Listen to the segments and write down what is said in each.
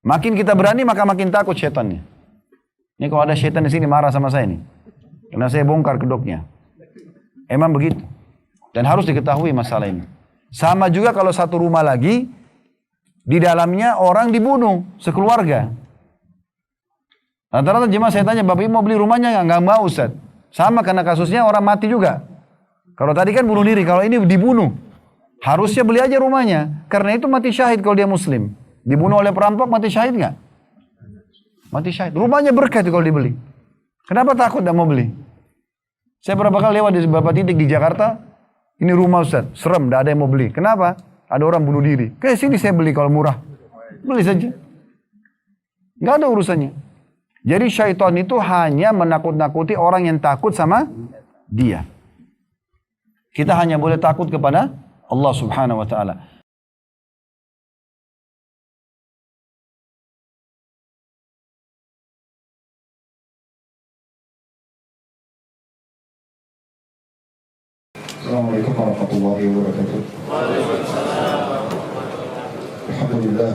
Makin kita berani maka makin takut syaitannya. Ini kalau ada syaitan di sini marah sama saya nih. Karena saya bongkar kedoknya. Emang begitu. Dan harus diketahui masalah ini. Sama juga kalau satu rumah lagi, di dalamnya orang dibunuh, sekeluarga. Rata-rata jemaah saya tanya, Bapak Ibu mau beli rumahnya nggak? Nggak mau Ustaz. Sama karena kasusnya orang mati juga. Kalau tadi kan bunuh diri, kalau ini dibunuh. Harusnya beli aja rumahnya. Karena itu mati syahid kalau dia muslim. Dibunuh oleh perampok mati syahid nggak? Mati syahid. Rumahnya berkah itu kalau dibeli. Kenapa takut tidak mau beli? Saya berapa kali lewat di beberapa titik di Jakarta. Ini rumah Ustaz, serem, tidak ada yang mau beli. Kenapa? Ada orang bunuh diri. Kayak sini saya beli kalau murah. Beli saja. Nggak ada urusannya. Jadi syaitan itu hanya menakut-nakuti orang yang takut sama dia. Kita hanya boleh takut kepada Allah Subhanahu wa taala. Assalamualaikum warahmatullahi wabarakatuh. Alhamdulillah.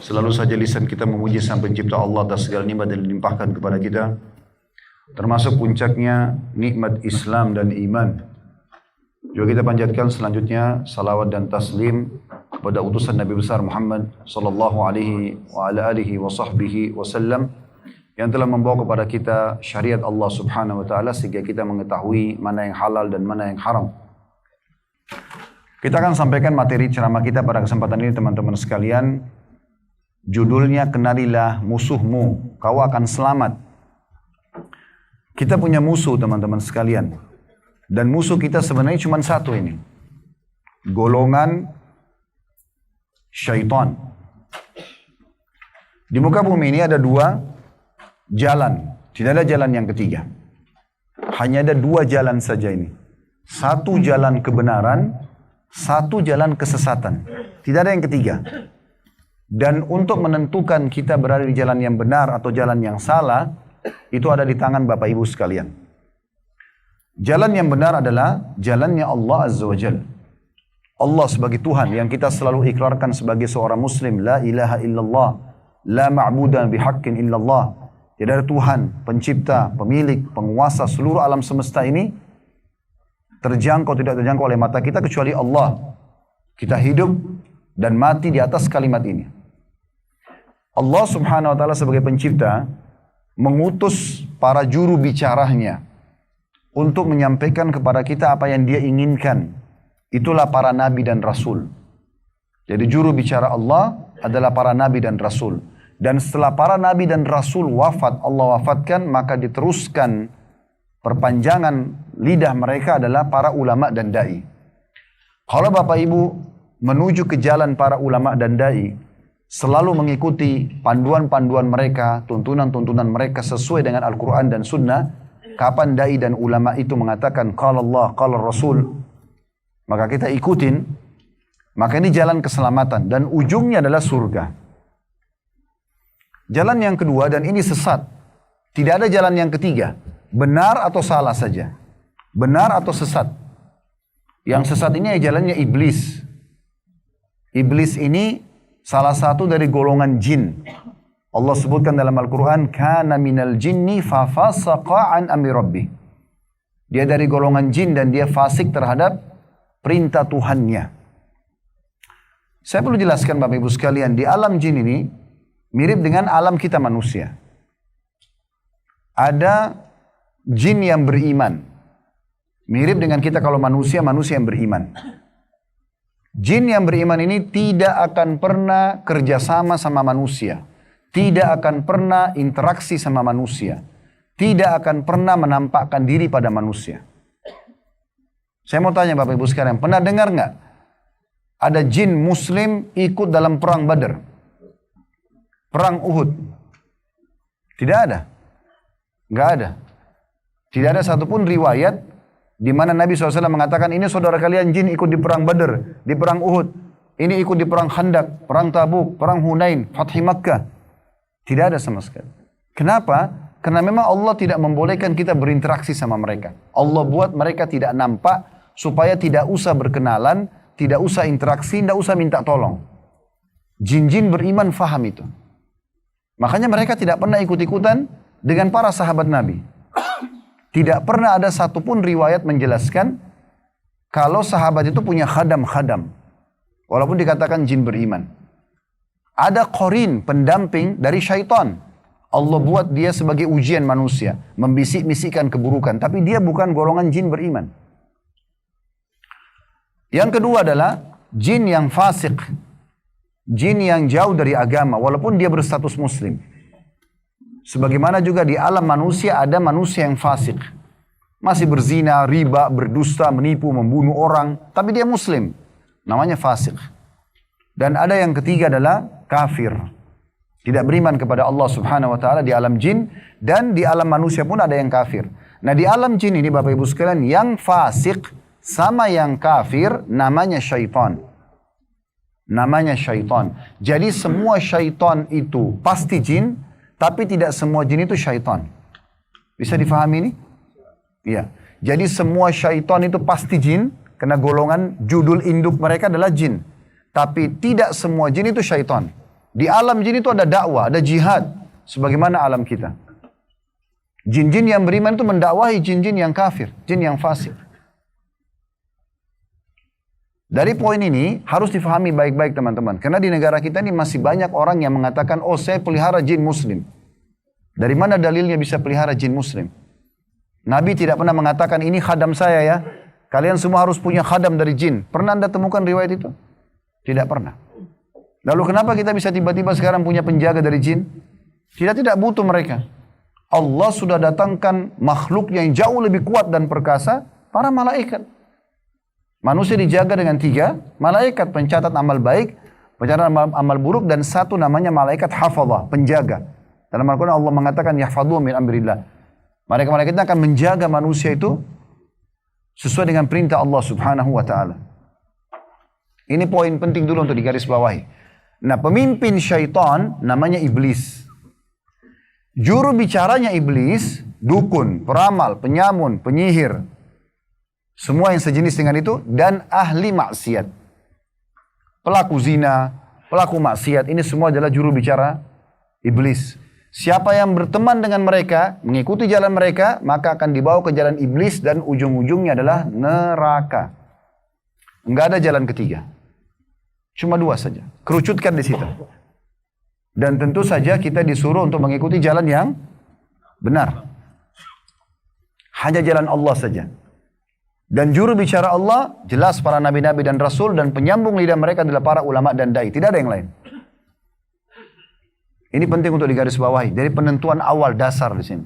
Selalu saja lisan kita memuji Sang Pencipta Allah atas segala nikmat yang dilimpahkan kepada kita. Termasuk puncaknya nikmat Islam dan iman. Juga kita panjatkan selanjutnya salawat dan taslim kepada utusan Nabi besar Muhammad sallallahu alaihi wa ala alihi wa sahbihi wasallam yang telah membawa kepada kita syariat Allah Subhanahu wa taala sehingga kita mengetahui mana yang halal dan mana yang haram. Kita akan sampaikan materi ceramah kita pada kesempatan ini teman-teman sekalian. Judulnya kenalilah musuhmu, kau akan selamat. Kita punya musuh teman-teman sekalian. Dan musuh kita sebenarnya cuma satu ini. Golongan syaitan. Di muka bumi ini ada dua jalan. Tidak ada jalan yang ketiga. Hanya ada dua jalan saja ini. Satu jalan kebenaran, satu jalan kesesatan. Tidak ada yang ketiga. Dan untuk menentukan kita berada di jalan yang benar atau jalan yang salah, itu ada di tangan Bapak Ibu sekalian. Jalan yang benar adalah jalannya Allah Azza wa Jal. Allah sebagai Tuhan yang kita selalu ikrarkan sebagai seorang Muslim. La ilaha illallah. La ma'budan bihaqqin illallah. Tidak ada Tuhan, pencipta, pemilik, penguasa seluruh alam semesta ini. Terjangkau tidak terjangkau oleh mata kita kecuali Allah. Kita hidup dan mati di atas kalimat ini. Allah Subhanahu wa taala sebagai pencipta mengutus para juru bicaranya untuk menyampaikan kepada kita apa yang dia inginkan. Itulah para nabi dan rasul. Jadi juru bicara Allah adalah para nabi dan rasul. Dan setelah para nabi dan rasul wafat, Allah wafatkan, maka diteruskan perpanjangan lidah mereka adalah para ulama dan da'i. Kalau Bapak Ibu menuju ke jalan para ulama dan da'i, selalu mengikuti panduan-panduan mereka, tuntunan-tuntunan mereka sesuai dengan Al-Quran dan Sunnah. Kapan da'i dan ulama itu mengatakan qala Allah, qala Rasul, maka kita ikutin. Maka ini jalan keselamatan dan ujungnya adalah surga. Jalan yang kedua, dan ini sesat. Tidak ada jalan yang ketiga. Benar atau salah saja. Benar atau sesat. Yang sesat ini jalannya iblis. Iblis ini salah satu dari golongan jin. Allah sebutkan dalam Al-Quran, kana minal jinni fafasaqa an amri rabbih. Dia dari golongan jin dan dia fasik terhadap perintah Tuhannya. Saya perlu jelaskan Bapak Ibu sekalian, di alam jin ini mirip dengan alam kita manusia. Ada jin yang beriman. Mirip dengan kita kalau manusia yang beriman. Jin yang beriman ini tidak akan pernah kerjasama sama manusia. Tidak akan pernah interaksi sama manusia. Tidak akan pernah menampakkan diri pada manusia. Saya mau tanya Bapak Ibu sekalian, pernah dengar nggak? Ada jin muslim ikut dalam perang Badar? Perang Uhud? Tidak ada. Nggak ada. Tidak ada satupun riwayat di mana Nabi SAW mengatakan, ini saudara kalian jin ikut di perang Badar, di perang Uhud. Ini ikut di perang Khandaq, perang Tabuk, perang Hunain, Fathi Makkah. Tidak ada sama sekali. Kenapa? Karena memang Allah tidak membolehkan kita berinteraksi sama mereka. Allah buat mereka tidak nampak supaya tidak usah berkenalan, tidak usah interaksi, tidak usah minta tolong. Jin-jin beriman faham itu. Makanya mereka tidak pernah ikut-ikutan dengan para sahabat Nabi. Tidak pernah ada satupun riwayat menjelaskan kalau sahabat itu punya khadam-khadam. Walaupun dikatakan jin beriman. Ada qarin, pendamping dari syaitan. Allah buat dia sebagai ujian manusia. Membisik-bisikkan keburukan. Tapi dia bukan golongan jin beriman. Yang kedua adalah jin yang fasik. Jin yang jauh dari agama. Walaupun dia berstatus muslim. Sebagaimana juga di alam manusia ada manusia yang fasik. Masih berzina, riba, berdusta, menipu, membunuh orang. Tapi dia muslim. Namanya fasik. Dan ada yang ketiga adalah kafir. Tidak beriman kepada Allah subhanahu wa ta'ala di alam jin. Dan di alam manusia pun ada yang kafir. Nah di alam jin ini Bapak Ibu sekalian, yang fasik sama yang kafir namanya syaitan. Namanya syaitan. Jadi semua syaitan itu pasti jin, tapi tidak semua jin itu syaitan. Bisa difahami ini? Iya. Jadi semua syaitan itu pasti jin, karena golongan judul induk mereka adalah jin. Tapi tidak semua jin itu syaitan. Di alam jin itu ada dakwah, ada jihad. Sebagaimana alam kita. Jin-jin yang beriman itu mendakwahi jin-jin yang kafir, jin yang fasik. Dari poin ini harus difahami baik-baik teman-teman. Karena di negara kita ini masih banyak orang yang mengatakan, oh saya pelihara jin muslim. Dari mana dalilnya bisa pelihara jin muslim? Nabi tidak pernah mengatakan ini khadam saya ya. Kalian semua harus punya khadam dari jin. Pernah Anda temukan riwayat itu? Tidak pernah. Lalu kenapa kita bisa tiba-tiba sekarang punya penjaga dari jin? Tidak butuh mereka. Allah sudah datangkan makhluk yang jauh lebih kuat dan perkasa, para malaikat. Manusia dijaga dengan 3, malaikat pencatat amal baik, pencatat amal buruk, dan 1 namanya malaikat hafadhah, penjaga. Dalam Al-Quran Allah mengatakan, yahfadhu min amrillah. Malaikat-malaikat akan menjaga manusia itu sesuai dengan perintah Allah subhanahu wa ta'ala. Ini poin penting dulu untuk digarisbawahi. Nah, pemimpin syaitan namanya iblis. Juru bicaranya iblis, dukun, peramal, penyamun, penyihir. Semua yang sejenis dengan itu, dan ahli maksiat. Pelaku zina, pelaku maksiat, ini semua adalah juru bicara iblis. Siapa yang berteman dengan mereka, mengikuti jalan mereka, maka akan dibawa ke jalan iblis dan ujung-ujungnya adalah neraka. Enggak ada jalan ketiga. Cuma 2 saja. Kerucutkan di situ. Dan tentu saja kita disuruh untuk mengikuti jalan yang benar. Hanya jalan Allah saja. Dan juru bicara Allah, jelas para nabi-nabi dan rasul, dan penyambung lidah mereka adalah para ulama dan dai. Tidak ada yang lain. Ini penting untuk digarisbawahi. Dari penentuan awal dasar di sini.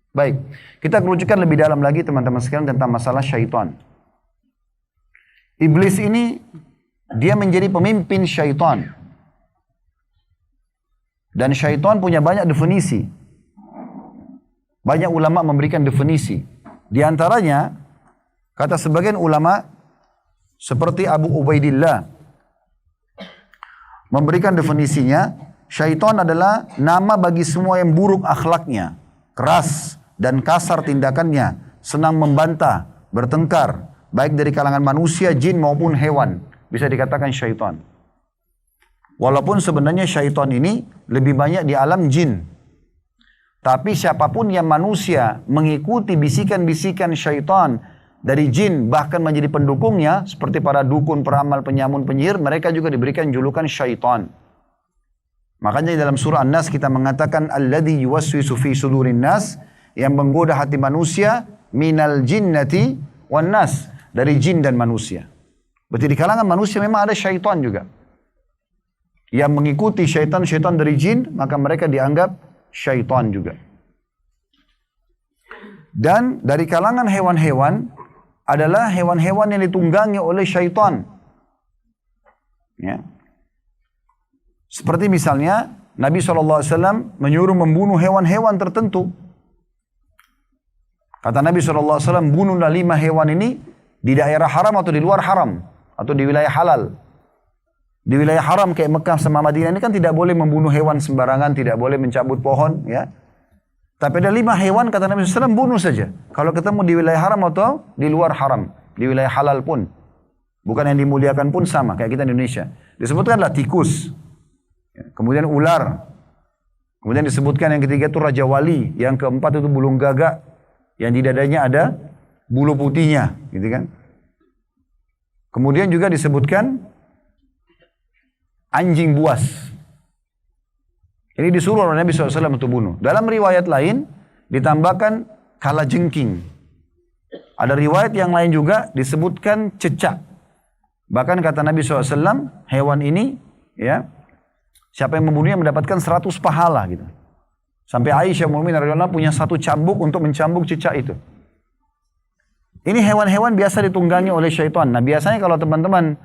Baik, kita kerucutkan lebih dalam lagi teman-teman sekalian tentang masalah syaitan. Iblis ini, dia menjadi pemimpin syaitan. Dan syaitan punya banyak definisi. Banyak ulama memberikan definisi. Di antaranya, kata sebagian ulama, seperti Abu Ubaidillah, memberikan definisinya, syaitan adalah nama bagi semua yang buruk akhlaknya, keras dan kasar tindakannya, senang membantah, bertengkar, baik dari kalangan manusia, jin maupun hewan, bisa dikatakan syaitan. Walaupun sebenarnya syaitan ini lebih banyak di alam jin. Tapi siapapun yang manusia mengikuti bisikan-bisikan syaitan dari jin, bahkan menjadi pendukungnya, seperti para dukun, peramal, penyamun, penyihir, mereka juga diberikan julukan syaitan. Makanya dalam surah An-Nas kita mengatakan alladzi yuwaswisu fi sudurin nas, yang menggoda hati manusia, minal jinnati wan nas, dari jin dan manusia. Berarti di kalangan manusia memang ada syaitan juga. Yang mengikuti syaitan-syaitan dari jin, maka mereka dianggap syaitan juga. Dan dari kalangan hewan-hewan adalah hewan-hewan yang ditunggangi oleh syaitan. Ya. Seperti misalnya Nabi SAW menyuruh membunuh hewan-hewan tertentu. Kata Nabi SAW, bunuhlah 5 hewan ini di daerah haram atau di luar haram, atau di wilayah halal. Di wilayah haram kayak Mekah sama Madinah ini kan tidak boleh membunuh hewan sembarangan, tidak boleh mencabut pohon, ya. Tapi ada 5 hewan kata Nabi SAW, bunuh saja. Kalau ketemu di wilayah haram atau di luar haram, di wilayah halal pun, bukan yang dimuliakan pun sama kayak kita di Indonesia. Disebutkanlah tikus, kemudian ular, Kemudian disebutkan yang ketiga itu Raja Wali. Yang keempat itu bulung gagak. Yang di dadanya ada bulu putihnya. Gitu kan. Kemudian juga disebutkan anjing buas. Ini disuruh oleh Nabi SAW untuk bunuh. Dalam riwayat lain ditambahkan kalajengking. Ada riwayat yang lain juga disebutkan cecak. Bahkan kata Nabi SAW, hewan ini, ya, siapa yang membunuhnya mendapatkan 100 pahala gitu. Sampai Aisyah Mu'minah radhiyallahu anha punya satu cambuk untuk mencambuk cecak itu. Ini hewan-hewan biasa ditunggangi oleh syaitan. Nah biasanya kalau teman-teman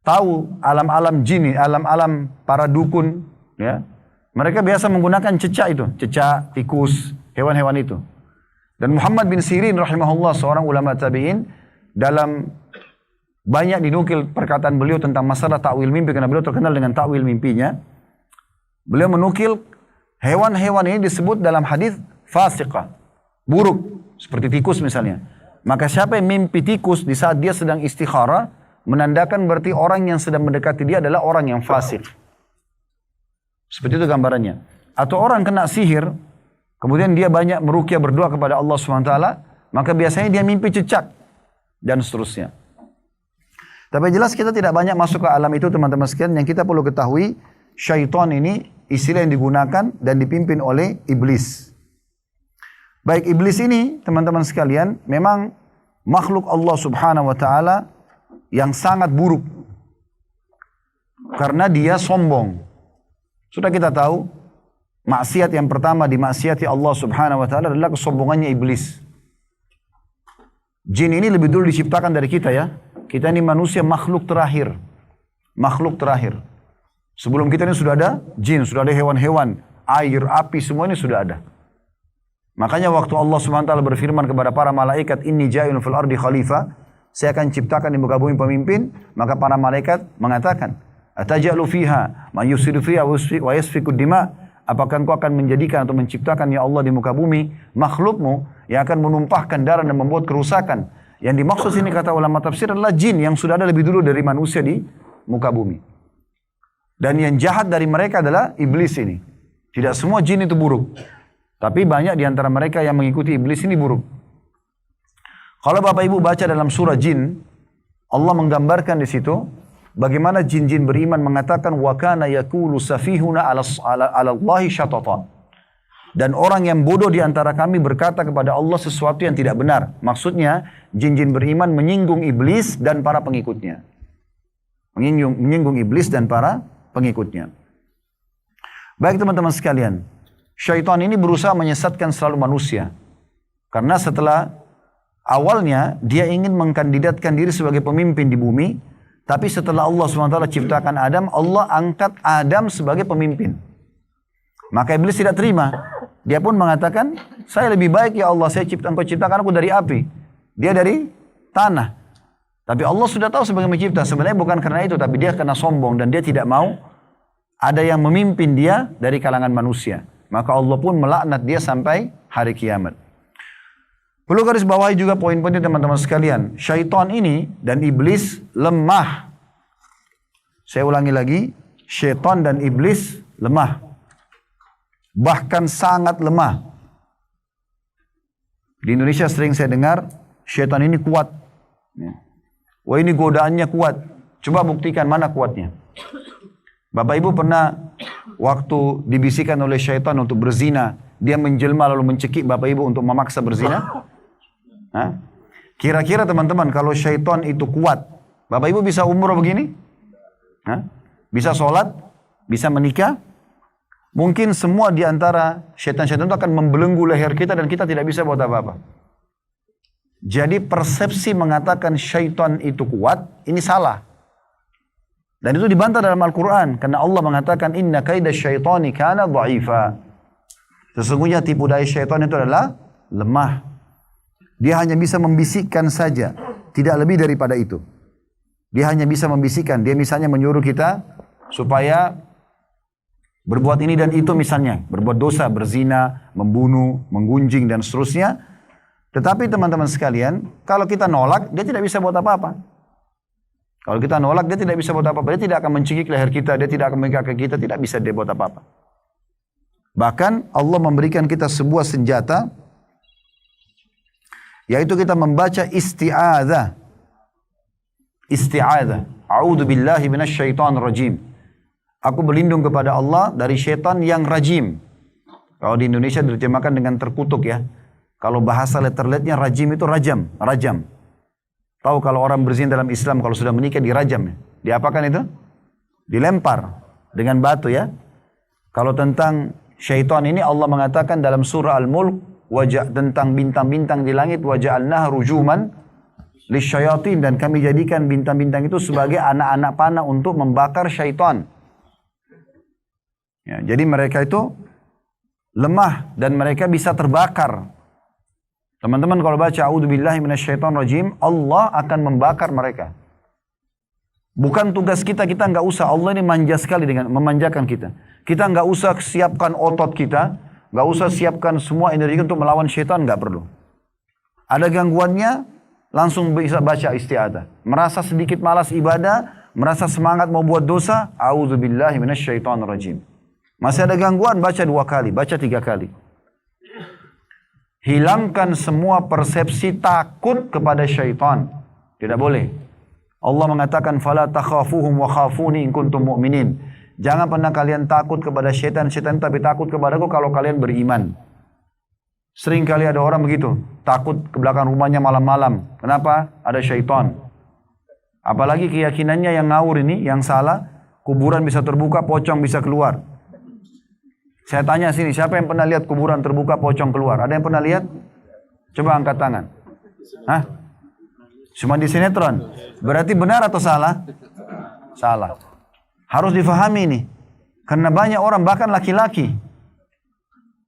tahu alam-alam jin, alam-alam para dukun, ya, mereka biasa menggunakan cecak itu, cecak, tikus, hewan-hewan itu. Dan Muhammad bin Sirin rahimahullah, seorang ulama tabi'in, dalam banyak dinukil perkataan beliau tentang masalah ta'wil mimpi, karena beliau terkenal dengan ta'wil mimpinya. Beliau menukil hewan-hewan ini disebut dalam hadis fasiqah, buruk, seperti tikus misalnya. Maka siapa yang mimpi tikus di saat dia sedang istikharah, menandakan berarti orang yang sedang mendekati dia adalah orang yang fasik. Seperti itu gambarannya. Atau orang kena sihir, kemudian dia banyak meruqyah berdoa kepada Allah SWT, maka biasanya dia mimpi cecak, dan seterusnya. Tapi jelas kita tidak banyak masuk ke alam itu teman-teman sekalian. Yang kita perlu ketahui, syaitan ini istilah yang digunakan dan dipimpin oleh iblis. Baik, iblis ini teman-teman sekalian memang makhluk Allah Subhanahu wa taala yang sangat buruk. Karena dia sombong. Sudah kita tahu, maksiat yang pertama dimaksiati Allah Subhanahu wa taala adalah kesombongannya iblis. Jin ini lebih dulu diciptakan dari kita ya. Kita ini manusia makhluk terakhir. Makhluk terakhir. Sebelum kita ini sudah ada jin, sudah ada hewan-hewan, air, api, semua ini sudah ada. Makanya waktu Allah SWT berfirman kepada para malaikat, Inni ja'ilun fil ardi khalifah, saya akan ciptakan di muka bumi pemimpin, maka para malaikat mengatakan, Ataja'lu fiha, ma yusidu fiha wa yasfiku dima, apakah engkau akan menjadikan atau menciptakan ya Allah di muka bumi, makhlukmu yang akan menumpahkan darah dan membuat kerusakan. Yang dimaksud sini kata ulama tafsir adalah jin yang sudah ada lebih dulu dari manusia di muka bumi. Dan yang jahat dari mereka adalah iblis ini. Tidak semua jin itu buruk. Tapi banyak di antara mereka yang mengikuti iblis ini buruk. Kalau Bapak Ibu baca dalam surah jin, Allah menggambarkan di situ bagaimana jin-jin beriman mengatakan wa kana yaqulu safihuna 'ala Allahi syatata. Dan orang yang bodoh di antara kami berkata kepada Allah sesuatu yang tidak benar. Maksudnya jin-jin beriman menyinggung iblis dan para pengikutnya. Menyinggung iblis dan para pengikutnya. Baik teman-teman sekalian, syaitan ini berusaha menyesatkan selalu manusia. Karena setelah awalnya dia ingin mengkandidatkan diri sebagai pemimpin di bumi, tapi setelah Allah SWT ciptakan Adam, Allah angkat Adam sebagai pemimpin. Maka iblis tidak terima. Dia pun mengatakan, saya lebih baik ya Allah, engkau ciptakan aku dari api. Dia dari tanah. Tapi Allah sudah tahu sebagai mencipta. Sebenarnya bukan karena itu, tapi dia karena sombong dan dia tidak mau ada yang memimpin dia dari kalangan manusia. Maka Allah pun melaknat dia sampai hari kiamat. Perlu garis bawahi juga poin penting teman-teman sekalian. Syaitan ini dan iblis lemah. Saya ulangi lagi. Syaitan dan iblis lemah. Bahkan sangat lemah. Di Indonesia sering saya dengar, syaitan ini kuat. Wah ini godaannya kuat. Coba buktikan mana kuatnya. Bapak Ibu pernah waktu dibisikkan oleh syaitan untuk berzina, dia menjelma lalu mencekik Bapak Ibu untuk memaksa berzina? Hah? Kira-kira teman-teman kalau syaitan itu kuat, Bapak Ibu bisa umroh begini? Hah? Bisa sholat? Bisa menikah? Mungkin semua di antara syaitan-syaitan itu akan membelenggu leher kita dan kita tidak bisa buat apa-apa. Jadi persepsi mengatakan syaitan itu kuat, ini salah. Dan itu dibantah dalam Al-Quran. Karena Allah mengatakan, Inna kaida syaitani kana dha'ifa. Sesungguhnya tipu daya syaitan itu adalah lemah. Dia hanya bisa membisikkan saja. Tidak lebih daripada itu. Dia hanya bisa membisikkan. Dia misalnya menyuruh kita supaya berbuat ini dan itu misalnya. Berbuat dosa, berzina, membunuh, menggunjing dan seterusnya. Tetapi teman-teman sekalian, kalau kita nolak, dia tidak bisa buat apa-apa. Kalau kita nolak, dia tidak bisa buat apa-apa. Dia tidak akan mencekik leher kita, dia tidak akan mengikat kita, tidak bisa dia buat apa-apa. Bahkan Allah memberikan kita sebuah senjata, yaitu kita membaca isti'adzah. Isti'adzah. A'udzu billahi minasyaitonir rajim. Aku berlindung kepada Allah dari syaitan yang rajim. Kalau di Indonesia diterjemahkan dengan terkutuk ya. Kalau bahasa letterletnya rajim itu rajam, rajam. Tahu kalau orang berzina dalam Islam kalau sudah menikah dirajam ya. Diapakan itu? Dilempar dengan batu ya. Kalau tentang syaitan ini Allah mengatakan dalam surah Al-Mulk tentang bintang-bintang di langit waja'alnaha rujuman lisyayatin, dan kami jadikan bintang-bintang itu sebagai anak-anak panah untuk membakar syaitan. Ya, jadi mereka itu lemah dan mereka bisa terbakar. Teman-teman kalau baca a'udzubillahi minasyaitonirrajim, Allah akan membakar mereka. Bukan tugas kita nggak usah. Allah ini manja sekali dengan memanjakan kita. Kita nggak usah siapkan otot kita, nggak usah siapkan semua energi untuk melawan syaitan, nggak perlu. Ada gangguannya, langsung bisa baca isti'adzah. Merasa sedikit malas ibadah, merasa semangat mau buat dosa, a'udzubillahi minasyaitonirrajim. Masih ada gangguan, baca 2 kali, baca 3 kali. Hilangkan semua persepsi takut kepada syaitan. Tidak boleh. Allah mengatakan fala takhafuhum wa khafuni in kuntum mu'minin. Jangan pernah kalian takut kepada syaitan tapi takut kepadaku kalau kalian beriman. Sering kali ada orang begitu, takut ke belakang rumahnya malam-malam. Kenapa? Ada syaitan. Apalagi keyakinannya yang ngawur ini, yang salah, kuburan bisa terbuka, pocong bisa keluar. Saya tanya sini, siapa yang pernah lihat kuburan terbuka, pocong keluar? Ada yang pernah lihat? Coba angkat tangan. Hah? Cuma di sinetron. Berarti benar atau salah? Salah. Harus difahami ini. Karena banyak orang, bahkan laki-laki,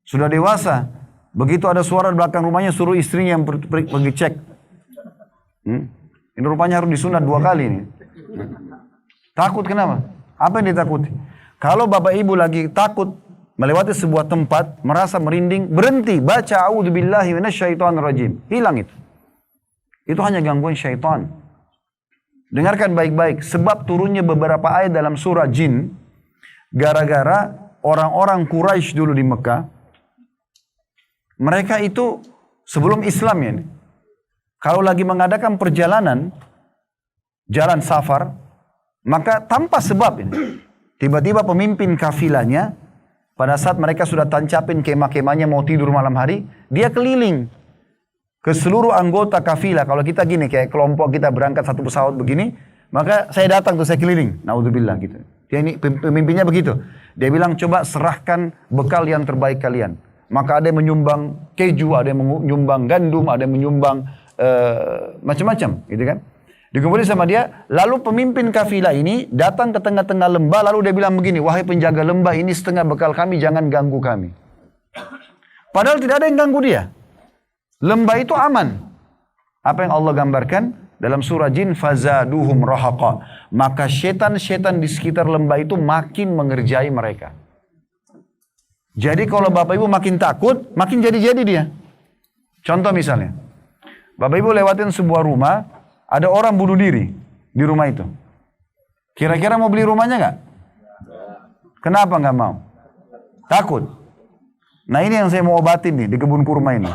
sudah dewasa, begitu ada suara di belakang rumahnya, suruh istrinya yang pergi cek. Ini rupanya harus disunat 2 kali ini. Takut kenapa? Apa yang ditakuti? Kalau bapak ibu lagi takut melewati sebuah tempat, merasa merinding, berhenti, baca a'udzubillahi minasyaitonirrajim. Hilang itu. Itu hanya gangguan syaitan. Dengarkan baik-baik, sebab turunnya beberapa ayat dalam surah Jin, gara-gara orang-orang Quraisy dulu di Mekah, mereka itu sebelum Islam ya, kalau lagi mengadakan perjalanan, jalan safar, maka tanpa sebab ini, tiba-tiba pemimpin kafilahnya, pada saat mereka sudah tancapin kemah-kemahnya mau tidur malam hari, dia keliling ke seluruh anggota kafilah. Kalau kita gini, kayak kelompok kita berangkat satu pesawat begini, maka saya datang tuh, saya keliling. Naudzubillah gitu. Dia ini pemimpinnya begitu. Dia bilang, coba serahkan bekal yang terbaik kalian. Maka ada yang menyumbang keju, ada yang menyumbang gandum, ada yang menyumbang macam-macam, gitu kan. Dikumpulin sama dia, lalu pemimpin kafilah ini datang ke tengah-tengah lembah, lalu dia bilang begini, wahai penjaga lembah, ini setengah bekal kami, jangan ganggu kami. Padahal tidak ada yang ganggu dia. Lembah itu aman. Apa yang Allah gambarkan dalam surah Jin, fazaduhum rahaqa. Maka setan-setan di sekitar lembah itu makin mengerjai mereka. Jadi kalau bapak ibu makin takut, makin jadi-jadi dia. Contoh misalnya, bapak ibu lewatin sebuah rumah, ada orang bunuh diri di rumah itu. Kira-kira mau beli rumahnya nggak? Kenapa nggak mau? Takut. Nah ini yang saya mau obatin nih di kebun kurma ini.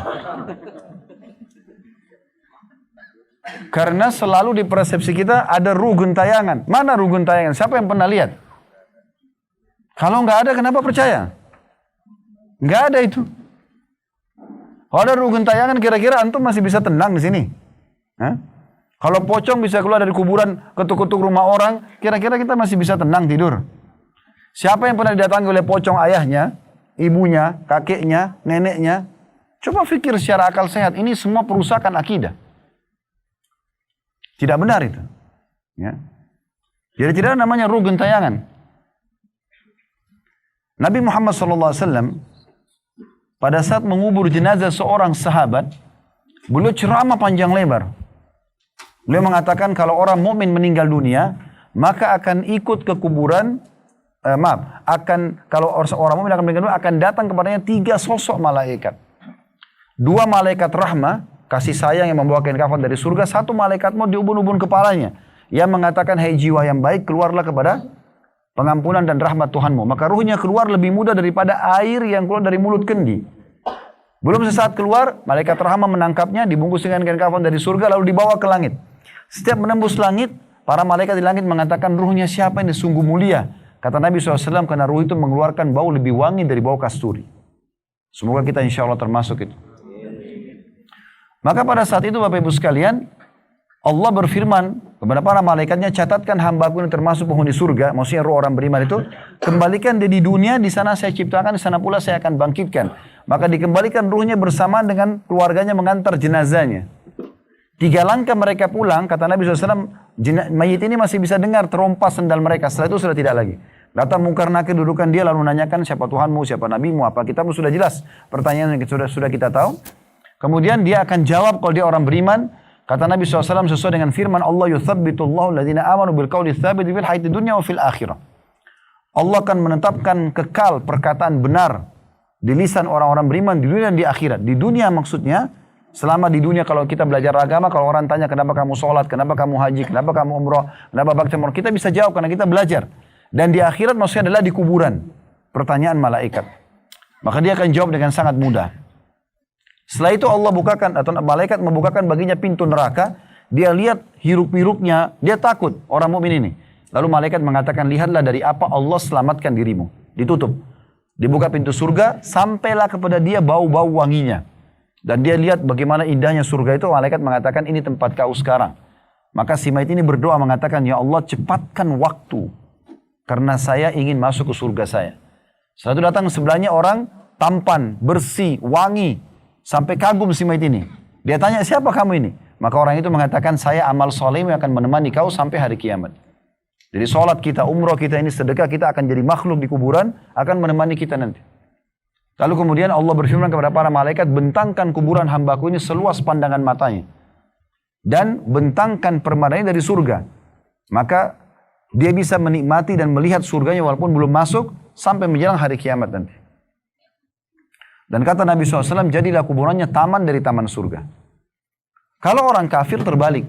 Karena selalu di persepsi kita ada ruh gentayangan. Mana ruh gentayangan? Siapa yang pernah lihat? Kalau nggak ada, kenapa percaya? Nggak ada itu. Kalau ada ruh gentayangan, kira-kira antum masih bisa tenang di sini? Hah? Kalau pocong bisa keluar dari kuburan, ketuk-ketuk rumah orang, kira-kira kita masih bisa tenang tidur? Siapa yang pernah didatangi oleh pocong ayahnya, ibunya, kakeknya, neneknya? Coba pikir secara akal sehat, ini semua perusakan akidah. Tidak benar itu. Ya. Jadi tidak ada namanya ruh gentayangan. Nabi Muhammad SAW pada saat mengubur jenazah seorang sahabat, beliau ceramah panjang lebar. Beliau mengatakan kalau orang mukmin meninggal dunia, maka akan ikut ke kuburan, kalau orang mukmin akan meninggal dunia, akan datang kepadanya 3 sosok malaikat. 2 malaikat rahmah, kasih sayang yang membawa kain kafan dari surga, 1 malaikat maut di ubun-ubun kepalanya yang mengatakan, hai jiwa yang baik, keluarlah kepada pengampunan dan rahmat Tuhanmu. Maka ruhnya keluar lebih mudah daripada air yang keluar dari mulut kendi. Belum sesaat keluar, malaikat rahmat menangkapnya, dibungkus dengan kain kafan dari surga, lalu dibawa ke langit. Setiap menembus langit, para malaikat di langit mengatakan, ruhnya siapa ini sungguh mulia. Kata Nabi SAW, karena ruh itu mengeluarkan bau lebih wangi dari bau kasturi. Semoga kita insya Allah termasuk itu. Maka pada saat itu Bapak Ibu sekalian, Allah berfirman kepada para malaikatnya, catatkan hambaku ini termasuk penghuni surga, maksudnya roh orang beriman itu, kembalikan dia di dunia, di sana saya ciptakan, di sana pula saya akan bangkitkan. Maka dikembalikan ruhnya bersamaan dengan keluarganya mengantar jenazahnya. 3 langkah mereka pulang, kata Nabi SAW, mayit ini masih bisa dengar terompas sendal mereka, setelah itu sudah tidak lagi. Datang Munkar Nakir, dudukan dia lalu menanyakan siapa Tuhanmu, siapa Nabimu, apa kitabmu, sudah jelas. Pertanyaan yang sudah kita tahu. Kemudian dia akan jawab kalau dia orang beriman. Kata Nabi SAW sesuai dengan firman Allah, yuthabbitullahu alladhina amanu bilqawli tsabit fil hayati dunya wa fil akhirah. Allah akan menetapkan kekal perkataan benar di lisan orang-orang beriman di dunia dan di akhirat. Di dunia maksudnya, selama di dunia kalau kita belajar agama, kalau orang tanya kenapa kamu sholat, kenapa kamu haji, kenapa kamu umroh, kenapa bakti umroh, kita bisa jawab karena kita belajar. Dan di akhirat maksudnya adalah di kuburan. Pertanyaan malaikat. Maka dia akan jawab dengan sangat mudah. Setelah itu Allah bukakan, atau malaikat membukakan baginya pintu neraka. Dia lihat hiruk-hiruknya, dia takut orang mukmin ini. Lalu malaikat mengatakan, lihatlah dari apa Allah selamatkan dirimu. Ditutup. Dibuka pintu surga, sampailah kepada dia bau-bau wanginya. Dan dia lihat bagaimana indahnya surga itu, malaikat mengatakan, ini tempat kau sekarang. Maka si mayit ini berdoa mengatakan, ya Allah cepatkan waktu. Karena saya ingin masuk ke surga saya. Setelah itu datang sebelahnya orang tampan, bersih, wangi. Sampai kagum si mayit ini. Dia tanya, siapa kamu ini? Maka orang itu mengatakan, saya amal soleh yang akan menemani kau sampai hari kiamat. Jadi sholat kita, umroh kita ini, sedekah kita akan jadi makhluk di kuburan, akan menemani kita nanti. Lalu kemudian Allah berfirman kepada para malaikat, bentangkan kuburan hambaku ini seluas pandangan matanya. Dan bentangkan permadani dari surga. Maka dia bisa menikmati dan melihat surganya walaupun belum masuk, sampai menjelang hari kiamat nanti. Dan kata Nabi SAW, jadilah kuburannya taman dari taman surga. Kalau orang kafir terbalik.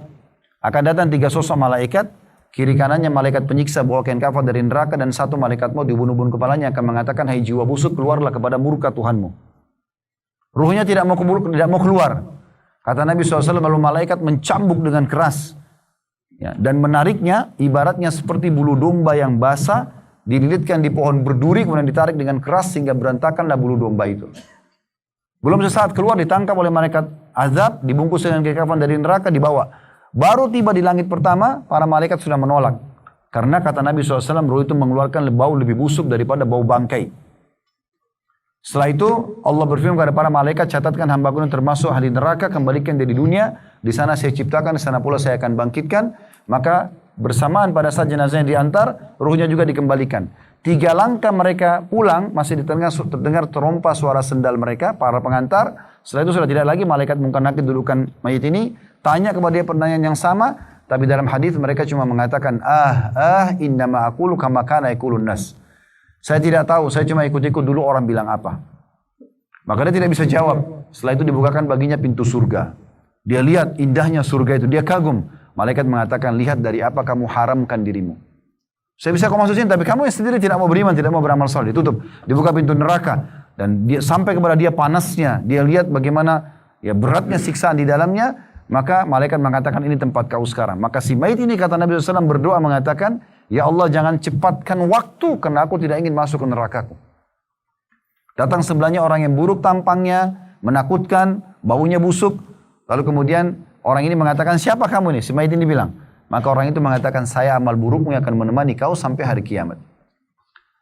Akan datang 3 sosok malaikat, kiri kanannya malaikat penyiksa bawa kain kafan dari neraka, dan 1 malaikat maut dibunuh-bunuh kepalanya akan mengatakan, hai jiwa busuk, keluarlah kepada murka Tuhanmu. Ruhnya tidak mau keluar. Kata Nabi SAW, lalu malaikat mencambuk dengan keras. Ya, dan menariknya, ibaratnya seperti bulu domba yang basah, dililitkan di pohon berduri, kemudian ditarik dengan keras sehingga berantakanlah bulu domba itu. Belum sesaat keluar, ditangkap oleh malaikat azab, dibungkus dengan kain kafan dari neraka, dibawa. Baru tiba di langit pertama, para malaikat sudah menolak. Karena kata Nabi SAW, ruh itu mengeluarkan bau lebih busuk daripada bau bangkai. Setelah itu, Allah berfirman kepada para malaikat, catatkan hambaku yang termasuk ahli neraka, kembalikan dia di dunia, di sana saya ciptakan, di sana pula saya akan bangkitkan. Maka bersamaan pada saat jenazahnya diantar, ruhnya juga dikembalikan. 3 langkah mereka pulang, masih terdengar terompas suara sendal mereka, para pengantar. Setelah itu sudah tidak lagi, malaikat Munkar Nakir dudukan mayit ini, tanya kepada dia pertanyaan yang sama, tapi dalam hadis mereka cuma mengatakan, innama aqulu kama kana yaqulun nas. Saya tidak tahu, saya cuma ikut-ikut dulu orang bilang apa. Maka dia tidak bisa jawab. Setelah itu dibukakan baginya pintu surga. Dia lihat indahnya surga itu, dia kagum. Malaikat mengatakan, lihat dari apa kamu haramkan dirimu. Saya bisa kau masukin, tapi kamu yang sendiri tidak mau beriman, tidak mau beramal saleh. Ditutup, dibuka pintu neraka. Dan dia sampai kepada dia panasnya. Dia lihat bagaimana ya beratnya siksaan di dalamnya. Maka malaikat mengatakan, ini tempat kau sekarang. Maka si mayit ini, kata Nabi SAW, berdoa mengatakan, ya Allah jangan cepatkan waktu, karena aku tidak ingin masuk ke nerakaku. Datang sebelahnya orang yang buruk tampangnya, menakutkan, baunya busuk. Lalu kemudian orang ini mengatakan, siapa kamu ini? Si mayit ini bilang. Maka orang itu mengatakan, saya amal burukmu yang akan menemani kau sampai hari kiamat.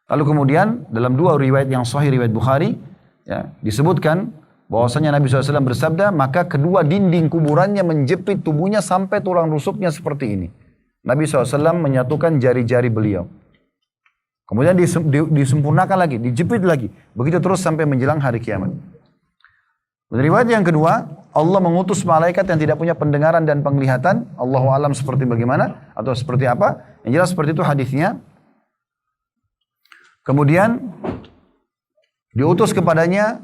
Lalu kemudian dalam 2 riwayat yang sahih, riwayat Bukhari, ya, disebutkan bahwasanya Nabi SAW bersabda, maka kedua dinding kuburannya menjepit tubuhnya sampai tulang rusuknya seperti ini. Nabi SAW menyatukan jari-jari beliau. Kemudian disempurnakan lagi, dijepit lagi. Begitu terus sampai menjelang hari kiamat. Riwayat yang kedua, Allah mengutus malaikat yang tidak punya pendengaran dan penglihatan. Allahu alam seperti bagaimana atau seperti apa. Yang jelas seperti itu hadisnya. Kemudian diutus kepadanya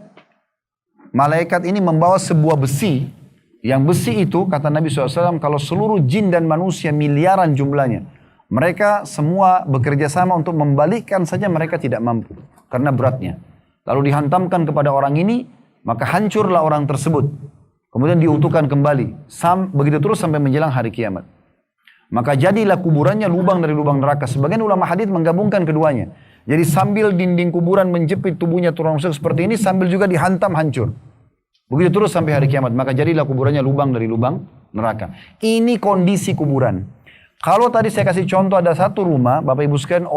malaikat ini membawa sebuah besi. Yang besi itu kata Nabi SAW, kalau seluruh jin dan manusia miliaran jumlahnya, Mereka semua bekerja sama untuk membalikkan saja, mereka tidak mampu karena beratnya. Lalu dihantamkan kepada orang ini, maka hancurlah orang tersebut. Kemudian diutuhkan kembali, begitu terus sampai menjelang hari kiamat. Maka jadilah kuburannya lubang dari lubang neraka. Sebagian ulama hadits menggabungkan keduanya. Jadi sambil dinding kuburan menjepit tubuhnya tulang rusuk seperti ini, sambil juga dihantam hancur. Begitu terus sampai hari kiamat. Maka jadilah kuburannya lubang dari lubang neraka. Ini kondisi kuburan. Kalau tadi saya kasih contoh ada satu rumah, Bapak Ibu sekalian,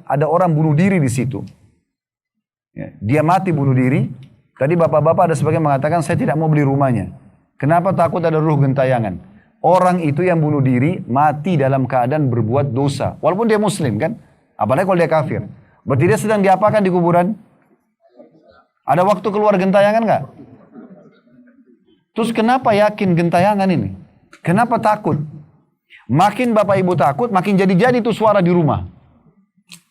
ada orang bunuh diri di situ. Ya, dia mati bunuh diri. Tadi bapak-bapak ada sebagian mengatakan saya tidak mau beli rumahnya. Kenapa? Takut ada ruh gentayangan. Orang itu yang bunuh diri mati dalam keadaan berbuat dosa. Walaupun dia muslim kan. Apalagi kalau dia kafir. Berarti dia sedang diapakan di kuburan? Ada waktu keluar gentayangan nggak? Terus kenapa yakin gentayangan ini? Kenapa takut? Makin bapak ibu takut, makin jadi-jadi tuh suara di rumah.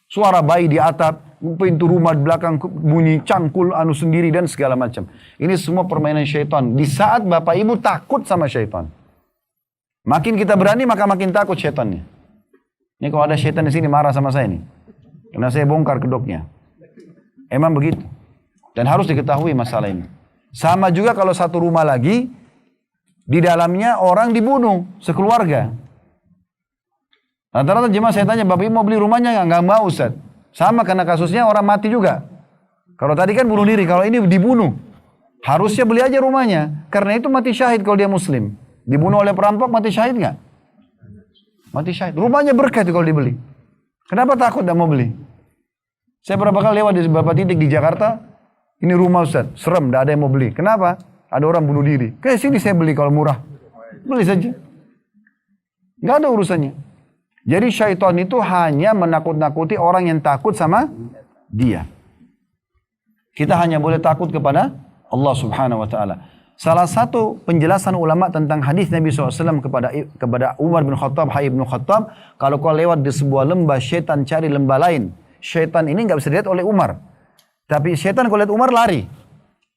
Suara bayi di atap, pintu rumah di belakang bunyi cangkul sendiri dan segala macam. Ini semua permainan syaitan. Di saat bapak ibu takut sama syaitan. Makin kita berani maka makin takut syaitannya. Ini kalau ada syaitan di sini marah sama saya nih. Karena saya bongkar kedoknya. Emang begitu. Dan harus diketahui masalah ini. Sama juga kalau satu rumah lagi, di dalamnya orang dibunuh sekeluarga. Rata-rata jemaah saya tanya, Bapak Ibu mau beli rumahnya nggak? Nggak mau Ustaz. Sama karena kasusnya orang mati juga. Kalau tadi kan bunuh diri, kalau ini dibunuh. Harusnya beli aja rumahnya. Karena itu mati syahid kalau dia muslim. Dibunuh oleh perampok mati syahid nggak? Mati syahid. Rumahnya berkah itu kalau dibeli. Kenapa takut nggak mau beli? Saya berapa kali lewat di beberapa titik di Jakarta. Ini rumah Ustaz, serem, nggak ada yang mau beli. Kenapa? Ada orang bunuh diri. Kayak sini saya beli kalau murah. Beli saja. Nggak ada urusannya. Jadi syaitan itu hanya menakut-nakuti orang yang takut sama dia. Kita hanya boleh takut kepada Allah subhanahu wa ta'ala. Salah satu penjelasan ulama tentang hadis Nabi SAW kepada Umar bin Khattab, Hai bin Khattab, kalau kau lewat di sebuah lembah, syaitan cari lembah lain. Syaitan ini nggak bisa dilihat oleh Umar. Tapi syaitan kalau lihat Umar lari.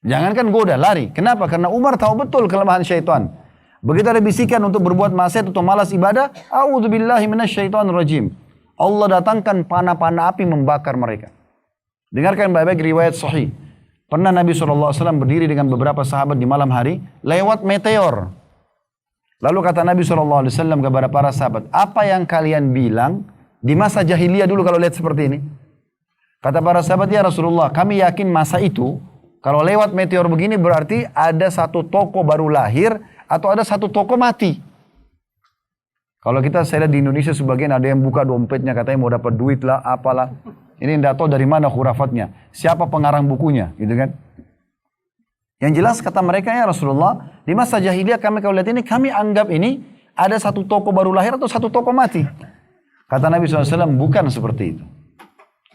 Jangankan goda, lari. Kenapa? Karena Umar tahu betul kelemahan syaitan. Begitu ada bisikan untuk berbuat maksiat atau malas ibadah, a'udzubillahi minasyaitonirrajim. Allah datangkan panah-panah api membakar mereka. Dengarkan baik-baik riwayat sahih. Pernah Nabi SAW berdiri dengan beberapa sahabat di malam hari, lewat meteor. Lalu kata Nabi SAW kepada para sahabat, apa yang kalian bilang di masa jahiliyah dulu kalau lihat seperti ini? Kata para sahabat, ya Rasulullah, kami yakin masa itu, kalau lewat meteor begini berarti ada satu tokoh baru lahir, atau ada satu tokoh mati. Kalau saya lihat di Indonesia sebagian ada yang buka dompetnya katanya mau dapat duit lah, apalah. Ini tidak tahu dari mana khurafatnya. Siapa pengarang bukunya, gitu kan? Yang jelas kata mereka, ya Rasulullah, di masa jahiliyah kami kalau lihat ini, kami anggap ini ada satu tokoh baru lahir atau satu tokoh mati. Kata Nabi SAW, bukan seperti itu.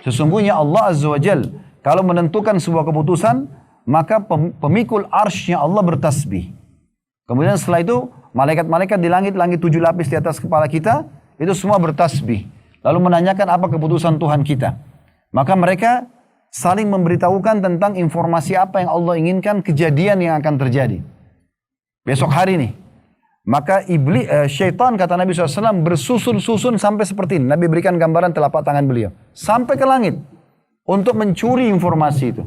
Sesungguhnya Allah Azza wa Jal, kalau menentukan sebuah keputusan, maka pemikul arsy-Nya Allah bertasbih. Kemudian setelah itu, malaikat-malaikat di langit 7 lapis di atas kepala kita, itu semua bertasbih. Lalu menanyakan apa keputusan Tuhan kita. Maka mereka saling memberitahukan tentang informasi apa yang Allah inginkan, kejadian yang akan terjadi. Besok hari nih. Maka syaitan kata Nabi SAW bersusun-susun sampai seperti ini. Nabi berikan gambaran telapak tangan beliau. Sampai ke langit. Untuk mencuri informasi itu.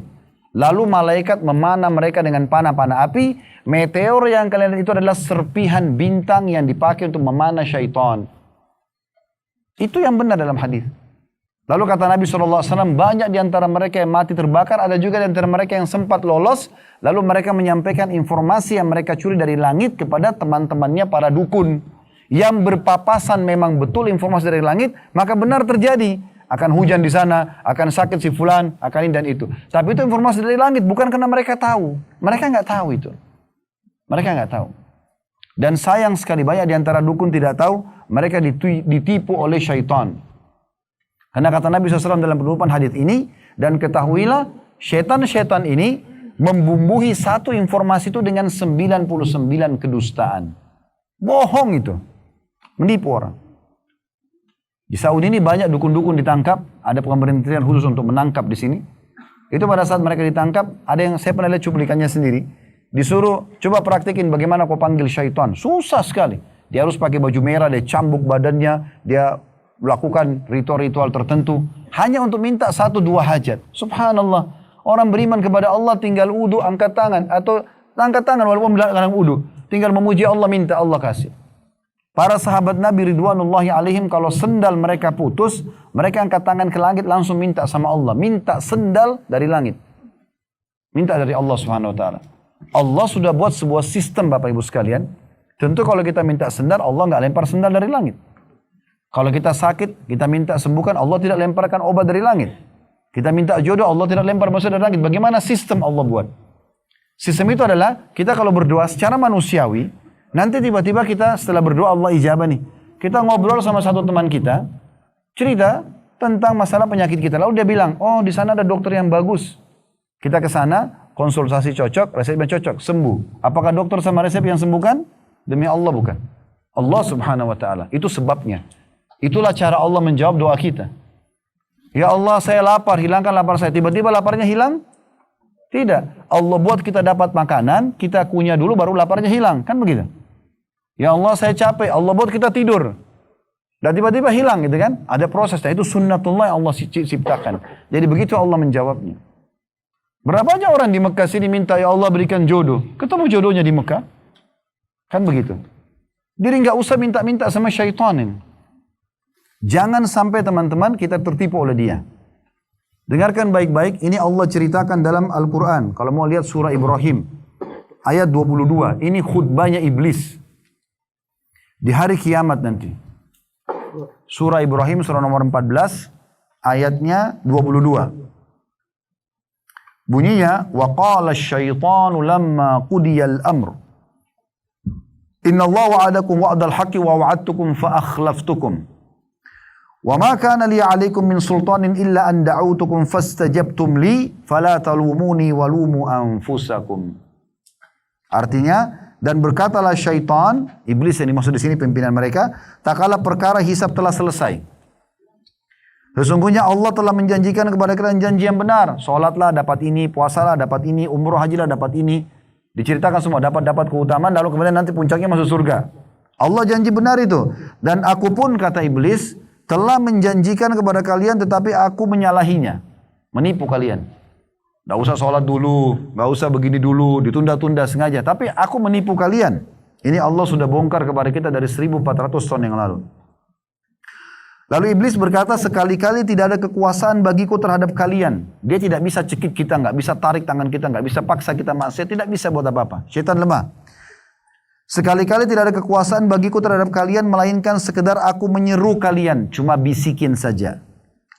Lalu malaikat memanah mereka dengan panah-panah api. Meteor yang kalian lihat itu adalah serpihan bintang yang dipakai untuk memanah syaitan. Itu yang benar dalam hadis. Lalu kata Nabi SAW, banyak di antara mereka yang mati terbakar. Ada juga di antara mereka yang sempat lolos. Lalu mereka menyampaikan informasi yang mereka curi dari langit kepada teman-temannya para dukun. Yang berpapasan memang betul informasi dari langit, maka benar terjadi. Akan hujan di sana, akan sakit si fulan, akan ini dan itu. Tapi itu informasi dari langit, bukan karena mereka tahu. Mereka nggak tahu itu. Mereka nggak tahu. Dan sayang sekali banyak di antara dukun tidak tahu, mereka ditipu oleh syaitan. Karena kata Nabi SAW dalam penutupan hadits ini, dan ketahuilah, syaitan-syaitan ini membumbuhi satu informasi itu dengan 99 kedustaan. Bohong itu. Menipu orang. Di Saudi ini banyak dukun-dukun ditangkap, ada pemerintahan khusus untuk menangkap di sini. Itu pada saat mereka ditangkap, ada yang saya pernah lihat cuplikannya sendiri. Disuruh coba praktikin bagaimana kau panggil syaitan. Susah sekali. Dia harus pakai baju merah, dia cambuk badannya, dia melakukan ritual-ritual tertentu hanya untuk minta 1-2 hajat. Subhanallah. Orang beriman kepada Allah tinggal wudu, angkat tangan atau angkat tangan walaupun dalam wudu, tinggal memuji Allah, minta Allah kasih. Para sahabat Nabi ridwanullahi alaihim kalau sendal mereka putus, mereka angkat tangan ke langit langsung minta sama Allah, minta sendal dari langit. Minta dari Allah Subhanahu wa taala. Allah sudah buat sebuah sistem Bapak Ibu sekalian. Tentu kalau kita minta sendal, Allah nggak lempar sendal dari langit. Kalau kita sakit, kita minta sembuhkan, Allah tidak lemparkan obat dari langit. Kita minta jodoh, Allah tidak lempar maksud dari langit. Bagaimana sistem Allah buat? Sistem itu adalah kita kalau berdoa secara manusiawi, nanti tiba-tiba kita setelah berdoa Allah ijabah nih. Kita ngobrol sama satu teman kita, cerita tentang masalah penyakit kita. Lalu dia bilang, oh di sana ada dokter yang bagus. Kita ke sana, konsultasi cocok, resepnya cocok, sembuh. Apakah dokter sama resep yang sembuhkan? Demi Allah bukan. Allah Subhanahu wa taala. Itu sebabnya. Itulah cara Allah menjawab doa kita. Ya Allah, saya lapar, hilangkan lapar saya. Tiba-tiba laparnya hilang? Tidak. Allah buat kita dapat makanan, kita kunyah dulu baru laparnya hilang. Kan begitu? Ya Allah, saya capek. Allah buat kita tidur. Dan tiba-tiba hilang gitu kan? Ada prosesnya. Itu sunnatullah yang Allah ciptakan. Jadi begitu Allah menjawabnya. Berapa aja orang di Mekah sini minta, ya Allah berikan jodoh. Ketemu jodohnya di Mekah. Kan begitu. Jadi nggak usah minta-minta sama syaitan. Jangan sampai teman-teman kita tertipu oleh dia. Dengarkan baik-baik, ini Allah ceritakan dalam Al-Quran. Kalau mau lihat surah Ibrahim, ayat 22. Ini khutbahnya iblis. Di hari kiamat nanti. Surah Ibrahim, surah nomor 14, ayatnya 22. Bunyinya, وَقَالَ الشَّيْطَانُ لَمَّا قُدِيَ الْأَمْرُ إِنَّ اللَّهَ وَعَدَكُمْ وَعْدَ الْحَقِّ وَوَعَدْتُكُمْ فَأَخْلَفْتُكُمْ وَمَا كَانَ لِي عَلَيْكُمْ مِنْ سُلْطَانٍ إِلَّا أَنْ دَعَوْتُكُمْ فَاسْتَجَبْتُمْ لِي فَلَا تَلُومُونِي وَلُومُوا أَنفُسَكُمْ. Artinya, dan berkatalah syaitan, iblis yang dimaksud di sini pimpinan mereka, tak kala perkara hisab telah selesai. Sesungguhnya Allah telah menjanjikan kepada kalian janji yang benar. Salatlah dapat ini, puasalah dapat ini, umroh hajilah dapat ini. Diceritakan semua dapat keutamaan, lalu kemudian nanti puncaknya masuk surga. Allah janji benar itu. Dan aku pun, kata iblis, telah menjanjikan kepada kalian tetapi aku menyalahinya. Menipu kalian. Gak usah sholat dulu, gak usah begini dulu, ditunda-tunda sengaja. Tapi aku menipu kalian. Ini Allah sudah bongkar kepada kita dari 1400 tahun yang lalu. Lalu iblis berkata, sekali-kali tidak ada kekuasaan bagiku terhadap kalian. Dia tidak bisa cekik kita, gak bisa tarik tangan kita, gak bisa paksa kita maksiat, tidak bisa buat apa-apa. Syaitan lemah. Sekali-kali tidak ada kekuasaan bagiku terhadap kalian, melainkan sekedar aku menyeru kalian, cuma bisikin saja.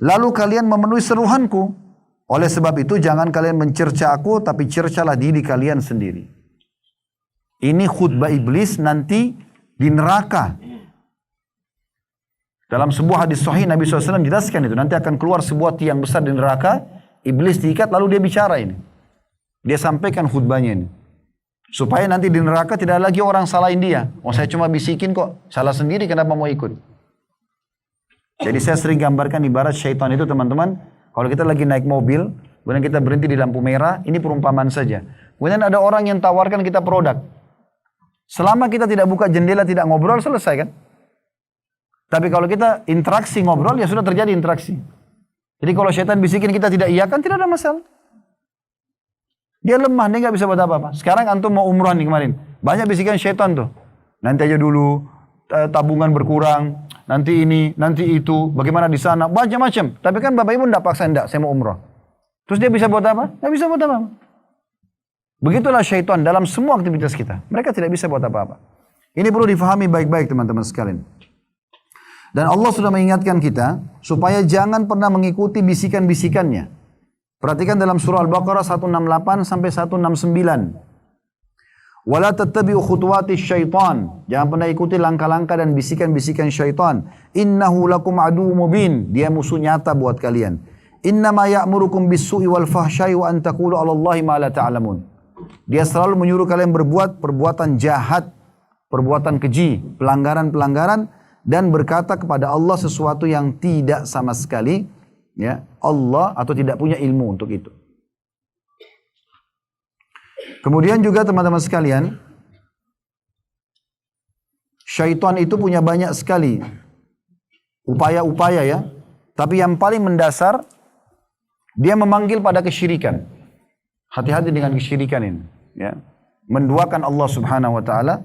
Lalu kalian memenuhi seruhanku. Oleh sebab itu jangan kalian mencerca aku, tapi cercalah diri kalian sendiri. Ini khutbah iblis nanti di neraka. Dalam sebuah hadis sahih Nabi SAW jelaskan itu. Nanti akan keluar sebuah tiang besar di neraka, iblis diikat lalu dia bicara ini. Dia sampaikan khutbahnya ini. Supaya nanti di neraka tidak lagi orang salahin dia. Oh saya cuma bisikin kok, salah sendiri kenapa mau ikut. Jadi saya sering gambarkan ibarat syaitan itu teman-teman. Kalau kita lagi naik mobil, kemudian kita berhenti di lampu merah, ini perumpamaan saja. Kemudian ada orang yang tawarkan kita produk. Selama kita tidak buka jendela, tidak ngobrol, selesai kan? Tapi kalau kita interaksi ngobrol, ya sudah terjadi interaksi. Jadi kalau syaitan bisikin kita tidak iya kan, tidak ada masalah. Dia lemah, dia nggak bisa buat apa-apa. Sekarang antum mau umrah nih kemarin. Banyak bisikan syaitan tuh. Nanti aja dulu, tabungan berkurang, nanti ini, nanti itu, bagaimana di sana, macam-macam. Tapi kan Bapak Ibu tidak paksa, enggak, saya mau umrah. Terus dia bisa buat apa? Nggak bisa buat apa-apa. Begitulah syaitan dalam semua aktivitas kita. Mereka tidak bisa buat apa-apa. Ini perlu difahami baik-baik teman-teman sekalian. Dan Allah sudah mengingatkan kita supaya jangan pernah mengikuti bisikan-bisikannya. Perhatikan dalam surah Al-Baqarah 168 sampai 169. Wala tattabi'u khutuwatis syaitan. Jangan pernah ikuti langkah-langkah dan bisikan-bisikan syaitan. Innahu lakum aduwwum mubin. Dia musuh nyata buat kalian. Innama ya'murukum bis-su'i wal fahsya'i wa an taqulu 'ala Allahi ma la ta'lamun. Dia selalu menyuruh kalian berbuat perbuatan jahat, perbuatan keji, pelanggaran-pelanggaran, dan berkata kepada Allah sesuatu yang tidak sama sekali ya Allah atau tidak punya ilmu untuk itu. Kemudian juga teman-teman sekalian, syaitan itu punya banyak sekali upaya-upaya ya. Tapi yang paling mendasar, dia memanggil pada kesyirikan. Hati-hati dengan kesyirikan ini. Ya. Menduakan Allah subhanahu wa ta'ala.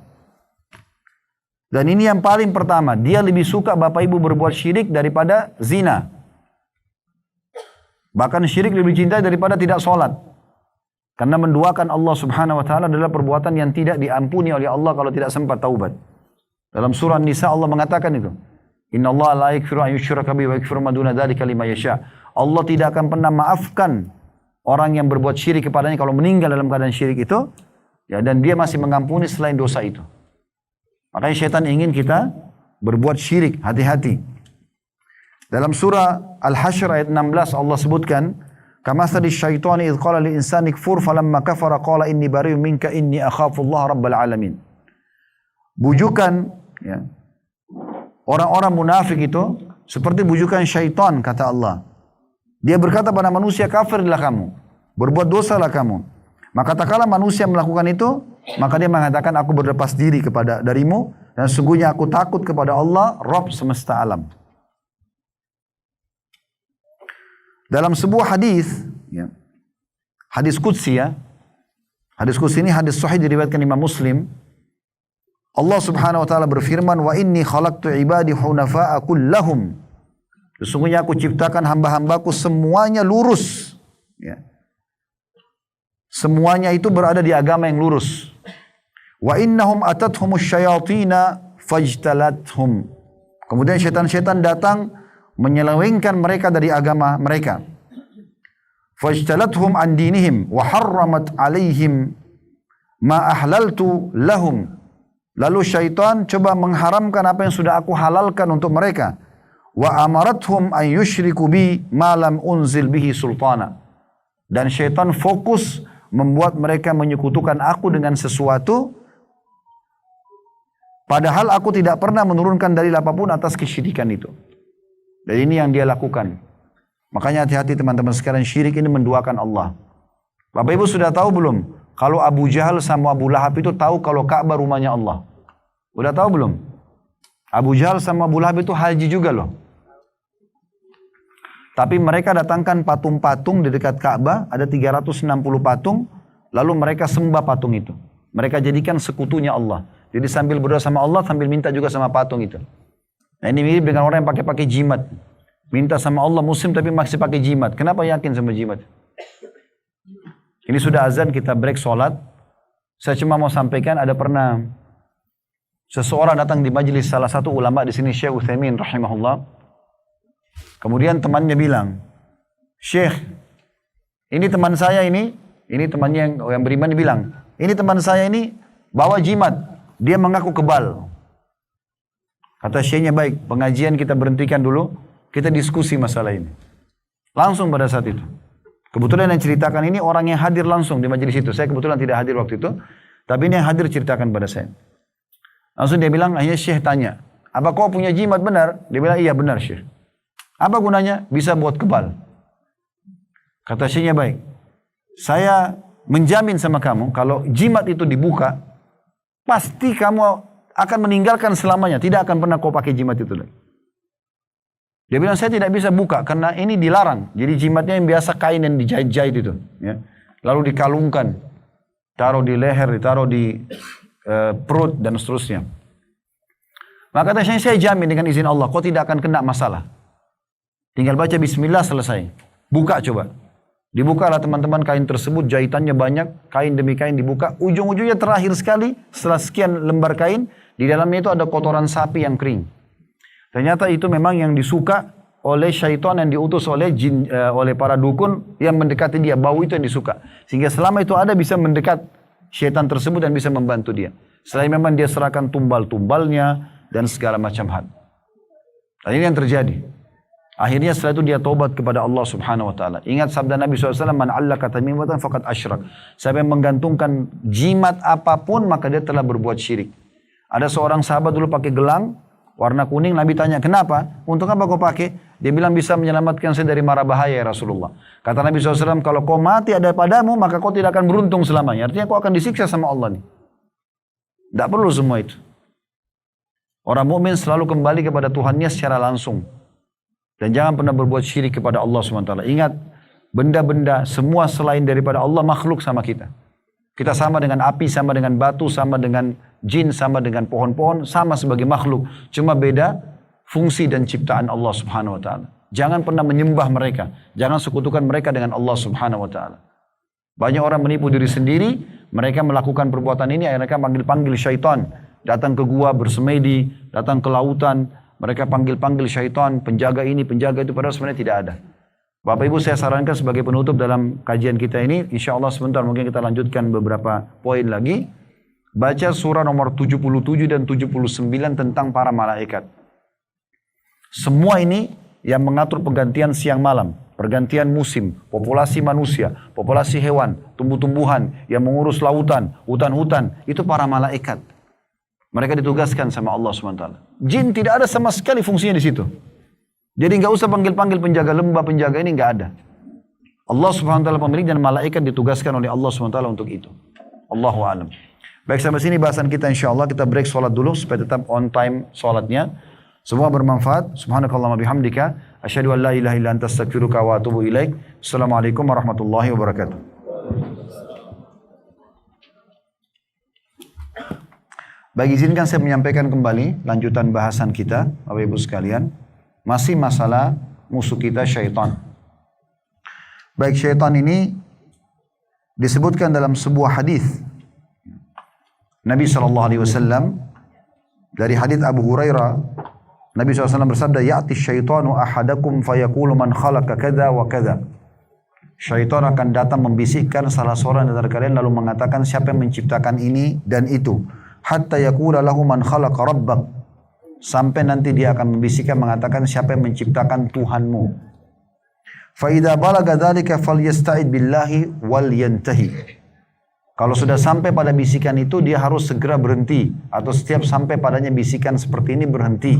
Dan ini yang paling pertama, dia lebih suka bapak ibu berbuat syirik daripada zina. Bahkan syirik lebih cintai daripada tidak sholat. Karena menduakan Allah subhanahu wa ta'ala adalah perbuatan yang tidak diampuni oleh Allah kalau tidak sempat taubat. Dalam surah Nisa Allah mengatakan itu. Inna Allah la yakfiru an yushraka bihi wa yakfiru ma duna dzalika liman yasha. Allah tidak akan pernah maafkan orang yang berbuat syirik kepadanya kalau meninggal dalam keadaan syirik itu, ya, dan dia masih mengampuni selain dosa itu. Makanya syaitan ingin kita berbuat syirik, hati-hati. Dalam surah Al-Hasyr ayat 16 Allah sebutkan, kamathali syaitani idh qala lil insani kfur falamma kafara qala inni bari'un minka inni akhafullaha rabbal alamin. Bujukan ya, orang-orang munafik itu seperti bujukan syaitan, kata Allah. Dia berkata pada manusia, kafirlah kamu, berbuat dosalah kamu. Maka tak kala manusia melakukan itu, maka dia mengatakan, aku berlepas diri darimu, dan sungguhnya aku takut kepada Allah, Rabb semesta alam. Dalam sebuah hadis, ya, hadis qudsi ya, hadis qudsi ini hadis sahih diriwayatkan Imam Muslim. Allah subhanahu wa ta'ala berfirman, wa inni khalaqtu ibadi hunafa'a kullahum. Sesungguhnya aku ciptakan hamba-hambaku semuanya lurus. Ya. Semuanya itu berada di agama yang lurus. Wa innahum atathumus syayatina fajtalathum. Kemudian syaitan-syaitan datang menyelewengkan mereka dari agama mereka. Fajtalathum an dinihim wa harramat alaihim ma ahlaltu lahum. Lalu syaitan coba mengharamkan apa yang sudah aku halalkan untuk mereka. Wa amarathum an yushriku bi ma lam unzil bihi sultana. Dan syaitan fokus membuat mereka menyekutukan aku dengan sesuatu, padahal aku tidak pernah menurunkan dalil apapun atas kesyirikan itu. Dan ini yang dia lakukan. Makanya hati-hati teman-teman sekalian, syirik ini menduakan Allah. Bapak Ibu sudah tahu belum? Kalau Abu Jahal sama Abu Lahab itu tahu kalau Ka'bah rumahnya Allah. Udah tahu belum? Abu Jahal sama Abu Lahab itu haji juga loh. Tapi mereka datangkan patung-patung di dekat Ka'bah, ada 360 patung, lalu mereka sembah patung itu. Mereka jadikan sekutunya Allah. Jadi sambil berdoa sama Allah, sambil minta juga sama patung itu. Nah ini mirip dengan orang yang pakai jimat. Minta sama Allah muslim tapi masih pakai jimat. Kenapa yakin sama jimat? Ini sudah azan, kita break sholat. Saya cuma mau sampaikan, ada pernah seseorang datang di majelis salah satu ulama di sini, Syekh Utsaimin rahimahullah. Kemudian temannya bilang, Syekh, ini teman saya ini temannya yang beriman bilang, ini teman saya ini bawa jimat, dia mengaku kebal. Kata Syekhnya, baik, pengajian kita berhentikan dulu, kita diskusi masalah ini. Langsung pada saat itu. Kebetulan yang ceritakan ini orang yang hadir langsung di majelis itu. Saya kebetulan tidak hadir waktu itu, tapi ini yang hadir ceritakan pada saya. Langsung dia bilang, akhirnya Syekh tanya, apa kau punya jimat benar? Dia bilang, iya benar Syekh. Apa gunanya? Bisa buat kebal. Kata Syekhnya, baik, saya menjamin sama kamu, kalau jimat itu dibuka, pasti kamu akan meninggalkan selamanya. Tidak akan pernah kau pakai jimat itu lagi. Dia bilang, saya tidak bisa buka karena ini dilarang. Jadi jimatnya yang biasa kain yang dijahit-jahit itu. Ya. Lalu dikalungkan. Taruh di leher, ditaruh di perut dan seterusnya. Maka kata saya jamin dengan izin Allah, kau tidak akan kena masalah. Tinggal baca bismillah selesai. Buka coba. Dibukalah teman-teman kain tersebut, jahitannya banyak, kain demi kain dibuka. Ujung-ujungnya terakhir sekali, setelah sekian lembar kain, di dalamnya itu ada kotoran sapi yang kering. Ternyata itu memang yang disuka oleh syaitan yang diutus oleh jin, oleh para dukun yang mendekati dia. Bau itu yang disuka. Sehingga selama itu ada bisa mendekat syaitan tersebut dan bisa membantu dia. Selain memang dia serahkan tumbal-tumbalnya dan segala macam hal. Dan ini yang terjadi. Akhirnya setelah itu dia taubat kepada Allah subhanahu wa ta'ala. Ingat sabda Nabi SAW, man allaka tamimatan faqad asyrak. Siapa yang menggantungkan jimat apapun, maka dia telah berbuat syirik. Ada seorang sahabat dulu pakai gelang, warna kuning. Nabi tanya, kenapa? Untuk apa kau pakai? Dia bilang, bisa menyelamatkan saya dari mara bahaya ya Rasulullah. Kata Nabi SAW, kalau kau mati ada padamu, maka kau tidak akan beruntung selamanya. Artinya kau akan disiksa sama Allah nih. Tidak perlu semua itu. Orang mukmin selalu kembali kepada Tuhannya secara langsung. Dan jangan pernah berbuat syirik kepada Allah SWT. Ingat, benda-benda semua selain daripada Allah makhluk sama kita. Kita sama dengan api, sama dengan batu, sama dengan jin, sama dengan pohon-pohon, sama sebagai makhluk. Cuma beda fungsi dan ciptaan Allah Subhanahu wa taala. Jangan pernah menyembah mereka. Jangan sekutukan mereka dengan Allah Subhanahu wa taala. Banyak orang menipu diri sendiri, mereka melakukan perbuatan ini, mereka panggil-panggil syaitan. Datang ke gua bersemedi, datang ke lautan, mereka panggil-panggil syaitan, penjaga ini, penjaga itu, padahal sebenarnya tidak ada. Bapak Ibu, saya sarankan sebagai penutup dalam kajian kita ini, insya Allah sebentar mungkin kita lanjutkan beberapa poin lagi. Baca surah nomor 77 dan 79 tentang para malaikat. Semua ini yang mengatur pergantian siang malam, pergantian musim, populasi manusia, populasi hewan, tumbuh-tumbuhan, yang mengurus lautan, hutan-hutan, itu para malaikat. Mereka ditugaskan sama Allah SWT. Jin tidak ada sama sekali fungsinya di situ. Jadi nggak usah panggil-panggil penjaga lembah, penjaga ini nggak ada. Allah SWT pemilik dan malaikat ditugaskan oleh Allah SWT untuk itu. Allahu a'lam. Baik, sampai sini bahasan kita, insya Allah. Kita break sholat dulu supaya tetap on time sholatnya. Semua bermanfaat. Subhanakallahumma bihamdika. Asyhadu an la ilaha illa anta astaghfiruka wa atubu ilaik. Assalamualaikum warahmatullahi wabarakatuh. Baik, izinkan saya menyampaikan kembali lanjutan bahasan kita, Bapak Ibu sekalian. Masih masalah musuh kita syaitan. Baik, syaitan ini disebutkan dalam sebuah hadis Nabi SAW dari hadis Abu Hurairah. Nabi SAW bersabda, "Ya'ti syaitanu ahadakum fayaqulu man khalaqa kadza wa kadza." Syaitan akan datang membisikkan salah seorang dari kalian lalu mengatakan siapa yang menciptakan ini dan itu. Hatta yaqula lahu man khalaqa rabbak. Sampai nanti dia akan membisikkan mengatakan siapa yang menciptakan Tuhanmu. Fa idza balaga dzalika falyasta'id billahi wal yantahi. Kalau sudah sampai pada bisikan itu, dia harus segera berhenti. Atau setiap sampai padanya bisikan seperti ini, berhenti.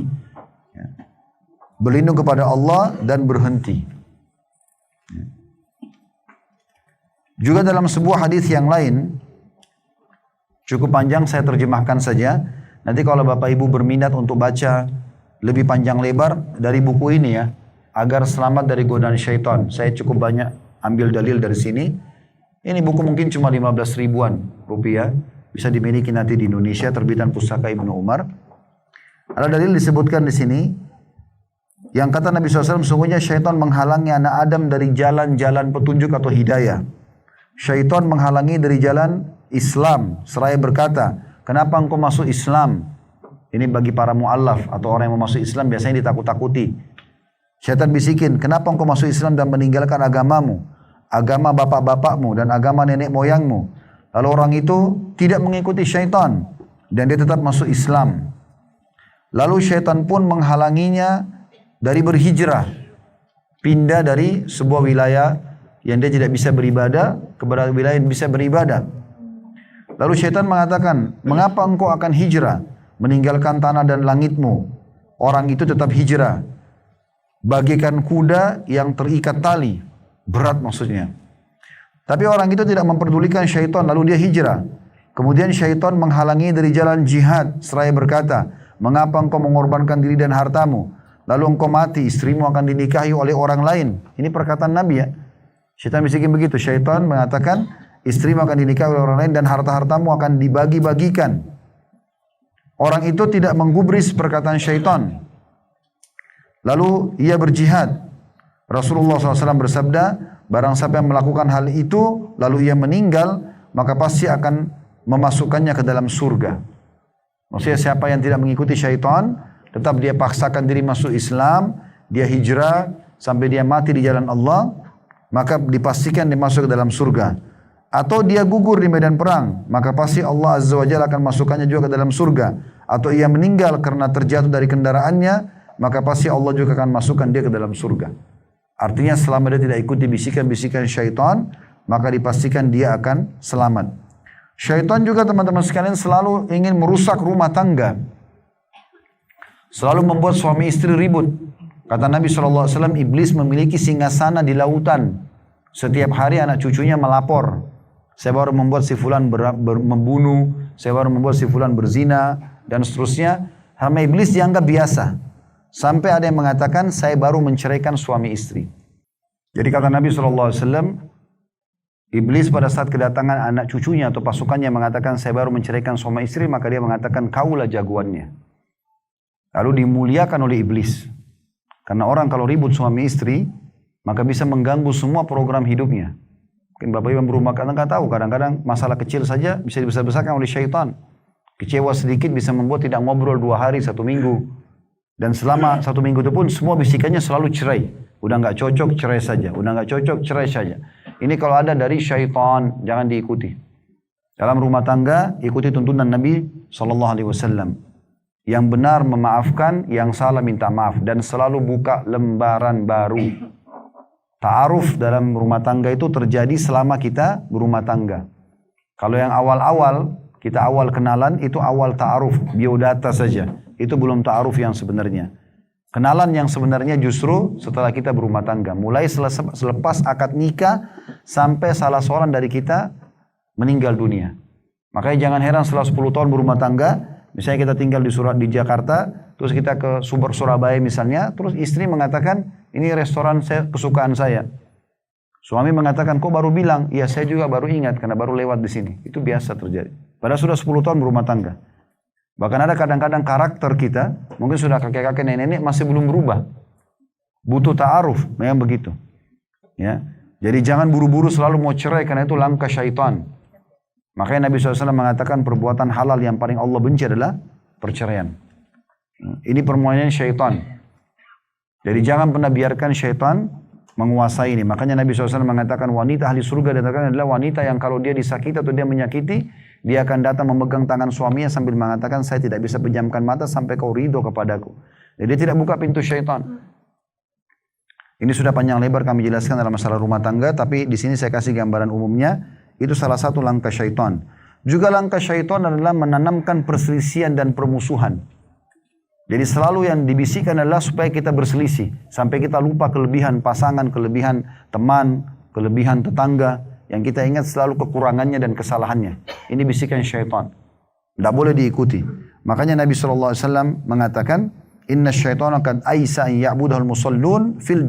Berlindung kepada Allah dan berhenti. Juga dalam sebuah hadis yang lain, cukup panjang, saya terjemahkan saja. Nanti kalau Bapak Ibu berminat untuk baca lebih panjang lebar dari buku ini ya, agar selamat dari godaan syaitan. Saya cukup banyak ambil dalil dari sini. Ini buku mungkin cuma 15 ribuan rupiah. Bisa dimiliki nanti di Indonesia, terbitan Pustaka Ibnu Umar. Ada dalil disebutkan di sini. Yang kata Nabi SAW, sungguhnya syaitan menghalangi anak Adam dari jalan-jalan petunjuk atau hidayah. Syaitan menghalangi dari jalan Islam. Seraya berkata, kenapa engkau masuk Islam? Ini bagi para mu'allaf atau orang yang mau masuk Islam biasanya ditakut-takuti. Syaitan bisikin, kenapa engkau masuk Islam dan meninggalkan agamamu? Agama bapak-bapakmu dan agama nenek moyangmu. Lalu orang itu tidak mengikuti syaitan dan dia tetap masuk Islam. Lalu syaitan pun menghalanginya dari berhijrah, pindah dari sebuah wilayah yang dia tidak bisa beribadah kepada wilayah yang bisa beribadah. Lalu syaitan mengatakan, mengapa engkau akan hijrah, meninggalkan tanah dan langitmu? Orang itu tetap hijrah, bagikan kuda yang terikat tali, berat maksudnya. Tapi orang itu tidak memperdulikan syaitan, lalu dia hijrah. Kemudian syaitan menghalangi dari jalan jihad, seraya berkata, mengapa engkau mengorbankan diri dan hartamu? Lalu engkau mati, istrimu akan dinikahi oleh orang lain. Ini perkataan Nabi ya. Syaitan bisikin begitu. Syaitan mengatakan, istrimu akan dinikahi oleh orang lain dan harta-hartamu akan dibagi-bagikan. Orang itu tidak menggubris perkataan syaitan. Lalu ia berjihad. Rasulullah SAW bersabda, barang siapa yang melakukan hal itu, lalu ia meninggal, maka pasti akan memasukkannya ke dalam surga. Maksudnya siapa yang tidak mengikuti syaitan, tetap dia paksakan diri masuk Islam, dia hijrah sampai dia mati di jalan Allah, maka dipastikan dia masuk ke dalam surga. Atau dia gugur di medan perang, maka pasti Allah Azza wa Jalla akan masukkannya juga ke dalam surga. Atau ia meninggal karena terjatuh dari kendaraannya, maka pasti Allah juga akan masukkan dia ke dalam surga. Artinya selama dia tidak ikuti bisikan-bisikan syaitan, maka dipastikan dia akan selamat. Syaitan juga teman-teman sekalian selalu ingin merusak rumah tangga. Selalu membuat suami istri ribut. Kata Nabi SAW, iblis memiliki singgasana di lautan. Setiap hari anak cucunya melapor. Saya baru membuat si fulan membunuh, saya baru membuat si fulan berzina, dan seterusnya. Sama iblis dianggap biasa. Sampai ada yang mengatakan, saya baru menceraikan suami istri. Jadi kata Nabi SAW, iblis pada saat kedatangan anak cucunya atau pasukannya mengatakan, saya baru menceraikan suami istri, maka dia mengatakan, kaulah jagoannya. Lalu dimuliakan oleh iblis. Karena orang kalau ribut suami istri, maka bisa mengganggu semua program hidupnya. Mungkin Bapak Ibu berumah tangga tahu, kadang-kadang masalah kecil saja bisa dibesar-besarkan oleh syaitan. Kecewa sedikit bisa membuat tidak ngobrol 2 hari, 1 minggu. Dan selama 1 minggu itu pun semua bisikannya selalu cerai. Udah nggak cocok, cerai saja. Udah nggak cocok, cerai saja. Ini kalau ada dari syaitan, jangan diikuti. Dalam rumah tangga, ikuti tuntunan Nabi SAW. Yang benar memaafkan, yang salah minta maaf. Dan selalu buka lembaran baru. Ta'aruf dalam rumah tangga itu terjadi selama kita berumah tangga. Kalau yang awal-awal, kita awal kenalan, itu awal ta'aruf, biodata saja. Itu belum ta'aruf yang sebenarnya. Kenalan yang sebenarnya justru setelah kita berumah tangga. Mulai selepas akad nikah, sampai salah seorang dari kita meninggal dunia. Makanya jangan heran setelah 10 tahun berumah tangga, misalnya kita tinggal di Jakarta, terus kita ke Surabaya misalnya, terus istri mengatakan, ini restoran kesukaan saya. Suami mengatakan, kok baru bilang? Iya, saya juga baru ingat karena baru lewat di sini. Itu biasa terjadi. Padahal sudah 10 tahun berumah tangga. Bahkan ada kadang-kadang karakter kita, mungkin sudah kakek-kakek nenek-nenek masih belum berubah. Butuh ta'aruf, memang begitu. Ya. Jadi jangan buru-buru selalu mau cerai karena itu langkah syaitan. Makanya Nabi SAW mengatakan perbuatan halal yang paling Allah benci adalah perceraian. Ini permulaan syaitan. Jadi jangan pernah biarkan syaitan menguasai ini. Makanya Nabi SAW mengatakan wanita ahli surga dikatakan adalah wanita yang kalau dia disakiti atau dia menyakiti, dia akan datang memegang tangan suaminya sambil mengatakan, saya tidak bisa pejamkan mata sampai kau ridho kepadaku. Jadi dia tidak buka pintu syaitan. Ini sudah panjang lebar kami jelaskan dalam masalah rumah tangga, tapi di sini saya kasih gambaran umumnya. Itu salah satu langkah syaitan. Juga langkah syaitan adalah menanamkan perselisihan dan permusuhan. Jadi selalu yang dibisikkan adalah supaya kita berselisih. Sampai kita lupa kelebihan pasangan, kelebihan teman, kelebihan tetangga. Yang kita ingat selalu kekurangannya dan kesalahannya. Ini bisikan syaitan. Tidak boleh diikuti. Makanya Nabi SAW mengatakan, Inna syaitana kad aisa an ya'budahul musallun fi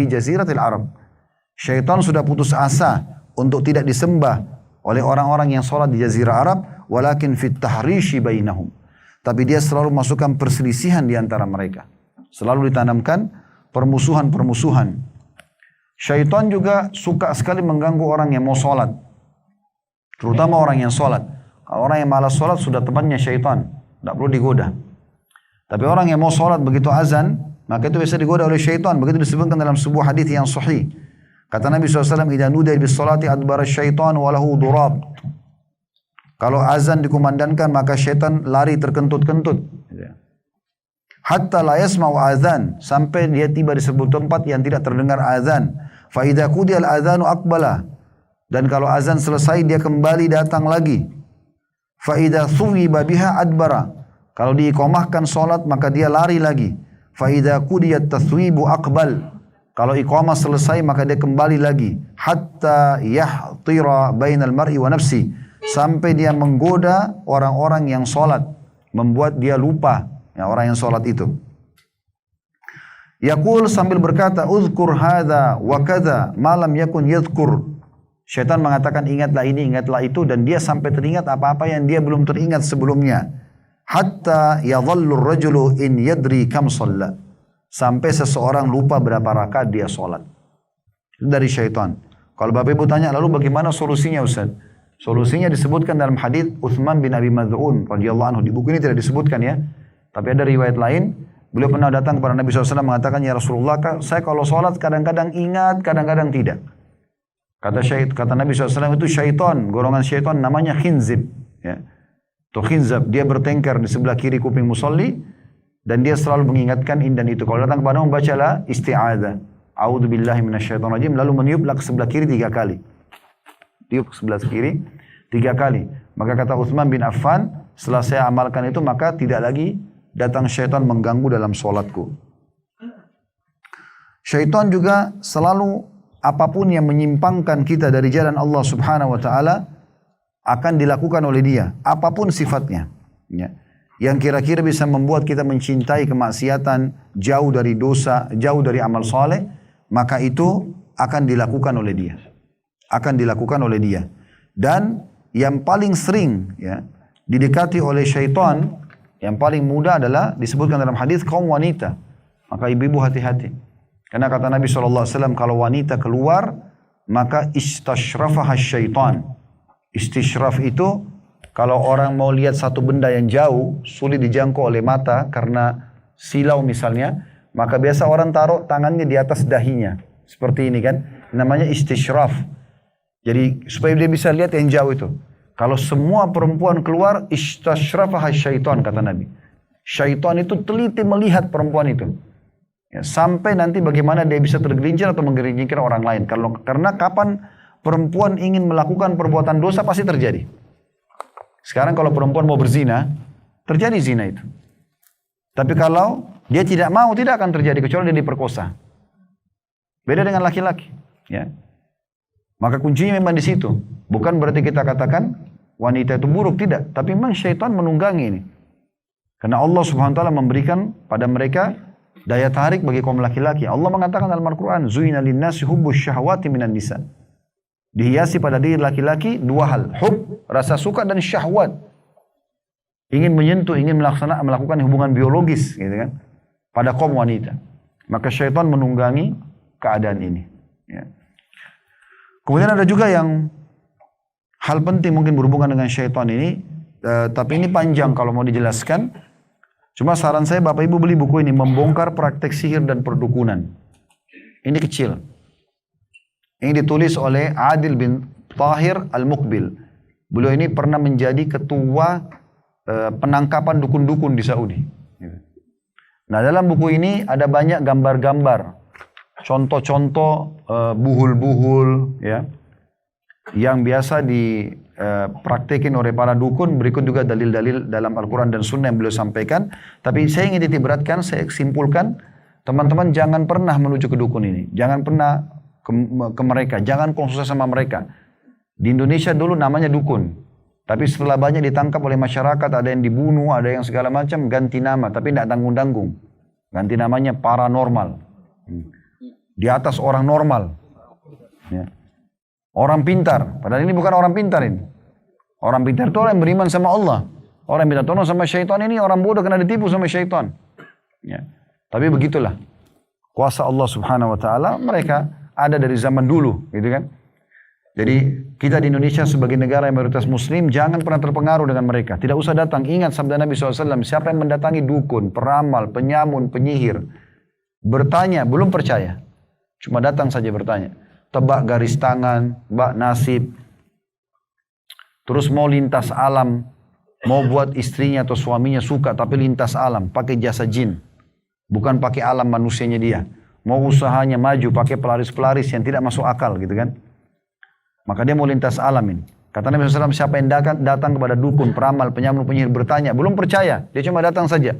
jaziratil Arab. Syaitan sudah putus asa untuk tidak disembah oleh orang-orang yang sholat di jazirah Arab. Walakin fit tahrishi bainahum. Tapi dia selalu masukkan perselisihan di antara mereka. Selalu ditanamkan permusuhan-permusuhan. Syaitan juga suka sekali mengganggu orang yang mau sholat. Terutama orang yang sholat. Kalau orang yang malas sholat sudah temannya syaitan. Tidak perlu digoda. Tapi orang yang mau sholat begitu azan, maka itu bisa digoda oleh syaitan. Begitu disebutkan dalam sebuah hadis yang sahih. Kata Nabi SAW, "Idza nudiya bis salati adbara syaitan wa lahu durab." Kalau azan dikumandangkan maka syaitan lari terkentut-kentut. Hatta la yasma'u azan, sampai dia tiba di sebuah tempat yang tidak terdengar azan. Fa idza qudiyal adzanu aqbala. Dan kalau azan selesai dia kembali datang lagi. Fa idza thuwiba biha adbara. Kalau diiqamahkan salat maka dia lari lagi. Fa idza qudiyat tathwibu aqbal. Kalau iqamah selesai maka dia kembali lagi. Hatta yahtira bainal mar'i wa nafsi. Sampai dia menggoda orang-orang yang sholat. Membuat dia lupa ya, orang yang sholat itu. Yaqul sambil berkata, Uzkur hadha wa kadha malam yakun yadhkur. Syaitan mengatakan ingatlah ini, ingatlah itu. Dan dia sampai teringat apa-apa yang dia belum teringat sebelumnya. Hatta yadhallu rajulu in yadri kam shalla. Sampai seseorang lupa berapa rakaat dia sholat. Itu dari syaitan. Kalau Bapak Ibu tanya, lalu bagaimana solusinya Ustaz? Solusinya disebutkan dalam hadis Utsman bin Abi Mad'un radhiyallahu anhu. Di buku ini tidak disebutkan ya. Tapi ada riwayat lain. Beliau pernah datang kepada Nabi SAW mengatakan, ya Rasulullah, saya kalau sholat kadang-kadang ingat, kadang-kadang tidak. Kata Nabi SAW itu syaitan, golongan syaitan namanya khinzib. Ya. Itu khinzab, dia bertengkar di sebelah kiri kuping musalli. Dan dia selalu mengingatkan ini dan itu. Kalau datang kepadamu bacalah isti'adzah. A'udzubillahi minasyaitonirrajim. Lalu meniuplah ke sebelah kiri 3 kali. Tiup ke sebelah kiri 3 kali. Maka kata Utsman bin Affan, setelah saya amalkan itu maka tidak lagi datang syaitan mengganggu dalam sholatku. Syaitan juga selalu apapun yang menyimpangkan kita dari jalan Allah Subhanahu wa taala akan dilakukan oleh dia, apapun sifatnya. Ya. yang kira-kira bisa membuat kita mencintai kemaksiatan, jauh dari dosa, jauh dari amal soleh, maka itu akan dilakukan oleh dia. Akan dilakukan oleh dia. Dan yang paling sering ya, didekati oleh syaitan, yang paling mudah adalah disebutkan dalam hadis kaum wanita. Maka ibu-ibu hati-hati. Karena kata Nabi SAW, kalau wanita keluar, maka istashrafaha syaitan. Istishraf itu, kalau orang mau lihat satu benda yang jauh, sulit dijangkau oleh mata karena silau misalnya, maka biasa orang taruh tangannya di atas dahinya. Seperti ini kan, namanya istishraf. Jadi supaya dia bisa lihat yang jauh itu. Kalau semua perempuan keluar, istashrafaha syaitan, kata Nabi. Syaitan itu teliti melihat perempuan itu. Ya, sampai nanti bagaimana dia bisa tergelincir atau menggelincirkan orang lain. Karena kapan perempuan ingin melakukan perbuatan dosa pasti terjadi. Sekarang kalau perempuan mau berzina, terjadi zina itu. Tapi kalau dia tidak mau, tidak akan terjadi kecuali dia diperkosa. Beda dengan laki-laki. Ya. Maka kuncinya memang di situ. Bukan berarti kita katakan wanita itu buruk, tidak. Tapi memang syaitan menunggangi ini. Karena Allah Subhanahu wa taala memberikan pada mereka daya tarik bagi kaum laki-laki. Allah mengatakan dalam Al-Quran, Zuina linnasi hubbus syahwati minan nisa. Dihiasi pada diri laki-laki dua hal. Hub, rasa suka, dan syahwat. Ingin menyentuh, ingin melakukan hubungan biologis, gitu kan, pada kaum wanita. Maka syaitan menunggangi keadaan ini. Ya. Kemudian ada juga yang hal penting mungkin berhubungan dengan syaitan ini, tapi ini panjang kalau mau dijelaskan. Cuma saran saya Bapak Ibu beli buku ini, Membongkar Praktek Sihir dan Perdukunan. Ini kecil. Ini ditulis oleh Adil bin Tahir Al-Muqbil. Beliau ini pernah menjadi ketua penangkapan dukun-dukun di Saudi. Nah, dalam buku ini ada banyak gambar-gambar, contoh-contoh buhul-buhul ya, yang biasa dipraktekin oleh para dukun. Berikut juga dalil-dalil dalam Al-Quran dan Sunnah yang beliau sampaikan. Tapi saya ingin ditiberatkan, saya simpulkan, teman-teman jangan pernah menuju ke dukun ini. Jangan pernah ke mereka, jangan konsultasi sama mereka. Di Indonesia dulu namanya dukun. Tapi setelah banyak ditangkap oleh masyarakat, ada yang dibunuh, ada yang segala macam, ganti nama. Tapi tidak tanggung-tanggung. Ganti namanya paranormal. Di atas orang normal. Ya. Orang pintar. Padahal ini bukan orang pintar ini. Orang pintar itu orang yang beriman sama Allah. Orang yang minta tolong sama syaitan ini orang bodoh kena ditipu sama syaitan. Ya. Tapi begitulah. Kuasa Allah Subhanahu wa taala mereka ada dari zaman dulu, gitu kan. Jadi kita di Indonesia sebagai negara yang mayoritas muslim jangan pernah terpengaruh dengan mereka. Tidak usah datang. Ingat sabda Nabi SAW, siapa yang mendatangi dukun, peramal, penyamun, penyihir, bertanya, belum percaya. Cuma datang saja bertanya. Tebak garis tangan, tebak nasib. Terus mau lintas alam, mau buat istrinya atau suaminya suka tapi lintas alam, pakai jasa jin. Bukan pakai alam manusianya dia. Mau usahanya maju pakai pelaris-pelaris yang tidak masuk akal, gitu kan. Maka dia mau lintas alamin. Kata Nabi SAW, siapa yang datang kepada dukun, peramal, penyamun, penyihir, bertanya, belum percaya, dia cuma datang saja.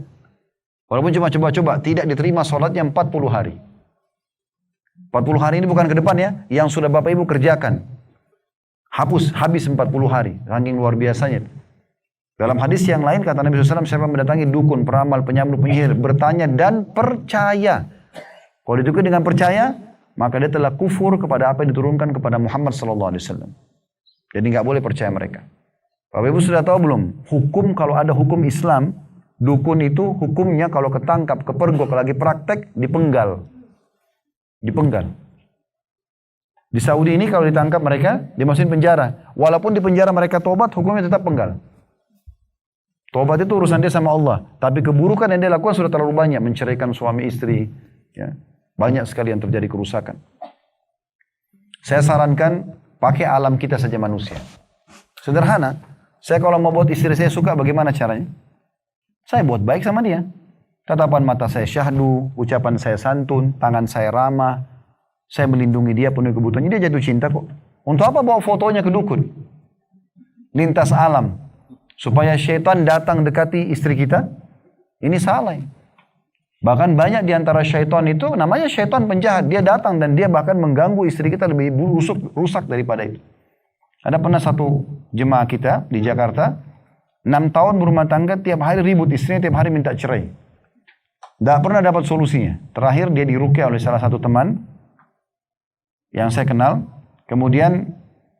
Walaupun cuma coba-coba, tidak diterima sholatnya 40 hari. 40 hari ini bukan ke depan ya, yang sudah Bapak Ibu kerjakan. Hapus, habis 40 hari, saking luar biasanya. Dalam hadis yang lain, kata Nabi SAW, siapa mendatangi dukun, peramal, penyamun, penyihir, bertanya dan percaya. Kalau itu dengan percaya, maka dia telah kufur kepada apa yang diturunkan kepada Muhammad SAW. Jadi nggak boleh percaya mereka. Bapak Ibu sudah tahu belum? Hukum, kalau ada hukum Islam, dukun itu hukumnya kalau ketangkap, kepergok, lagi praktek, dipenggal. Dipenggal. Di Saudi ini kalau ditangkap mereka, dimasukin penjara. Walaupun di penjara mereka tobat, hukumnya tetap penggal. Tobat itu urusan dia sama Allah. Tapi keburukan yang dia lakukan sudah terlalu banyak. Menceraikan suami istri. Ya. Banyak sekali yang terjadi kerusakan. Saya sarankan pakai alam kita saja manusia. Sederhana. Saya kalau mau buat istri saya suka, bagaimana caranya? Saya buat baik sama dia. Tatapan mata saya syahdu, ucapan saya santun, tangan saya ramah. Saya melindungi dia, penuhi kebutuhannya. Dia jatuh cinta kok. Untuk apa bawa fotonya ke dukun? Lintas alam. Supaya syaitan datang dekati istri kita. Ini salah. Bahkan banyak di antara syaitan itu, namanya syaitan penjahat. Dia datang dan dia bahkan mengganggu istri kita lebih rusak daripada itu. Ada pernah satu jemaah kita di Jakarta, 6 tahun berumah tangga, tiap hari ribut, istrinya tiap hari minta cerai. Tidak pernah dapat solusinya. Terakhir dia diruqyah oleh salah satu teman yang saya kenal. Kemudian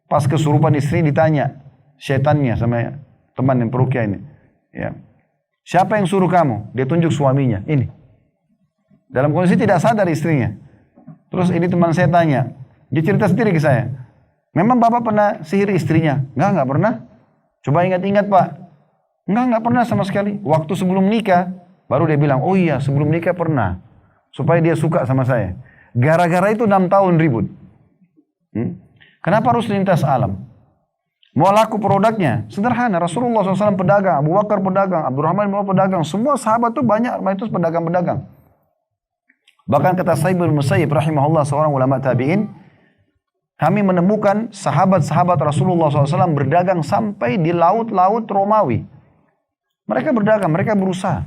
pas kesurupan istri ditanya setannya sama teman yang peruqyah ini. Ya. Siapa yang suruh kamu? Dia tunjuk suaminya. Ini. Dalam kondisi tidak sadar istrinya. Terus ini teman saya tanya. Dia cerita sendiri ke saya. Memang bapak pernah sihir istrinya? Enggak pernah. Coba ingat-ingat pak. Enggak pernah sama sekali. Waktu sebelum nikah, baru dia bilang, oh iya sebelum nikah pernah. Supaya dia suka sama saya. Gara-gara itu 6 tahun ribut. Kenapa harus lintas alam? Mau laku produknya? Sederhana. Rasulullah SAW pedagang, Abu Bakar pedagang, Abdurrahman bin Auf pedagang. Semua sahabat itu banyak, itu pedagang-pedagang. Bahkan kata Sa'id bin Musayyib rahimahullah, seorang ulama tabi'in, kami menemukan sahabat-sahabat Rasulullah SAW berdagang sampai di laut-laut Romawi. Mereka berdagang, mereka berusaha.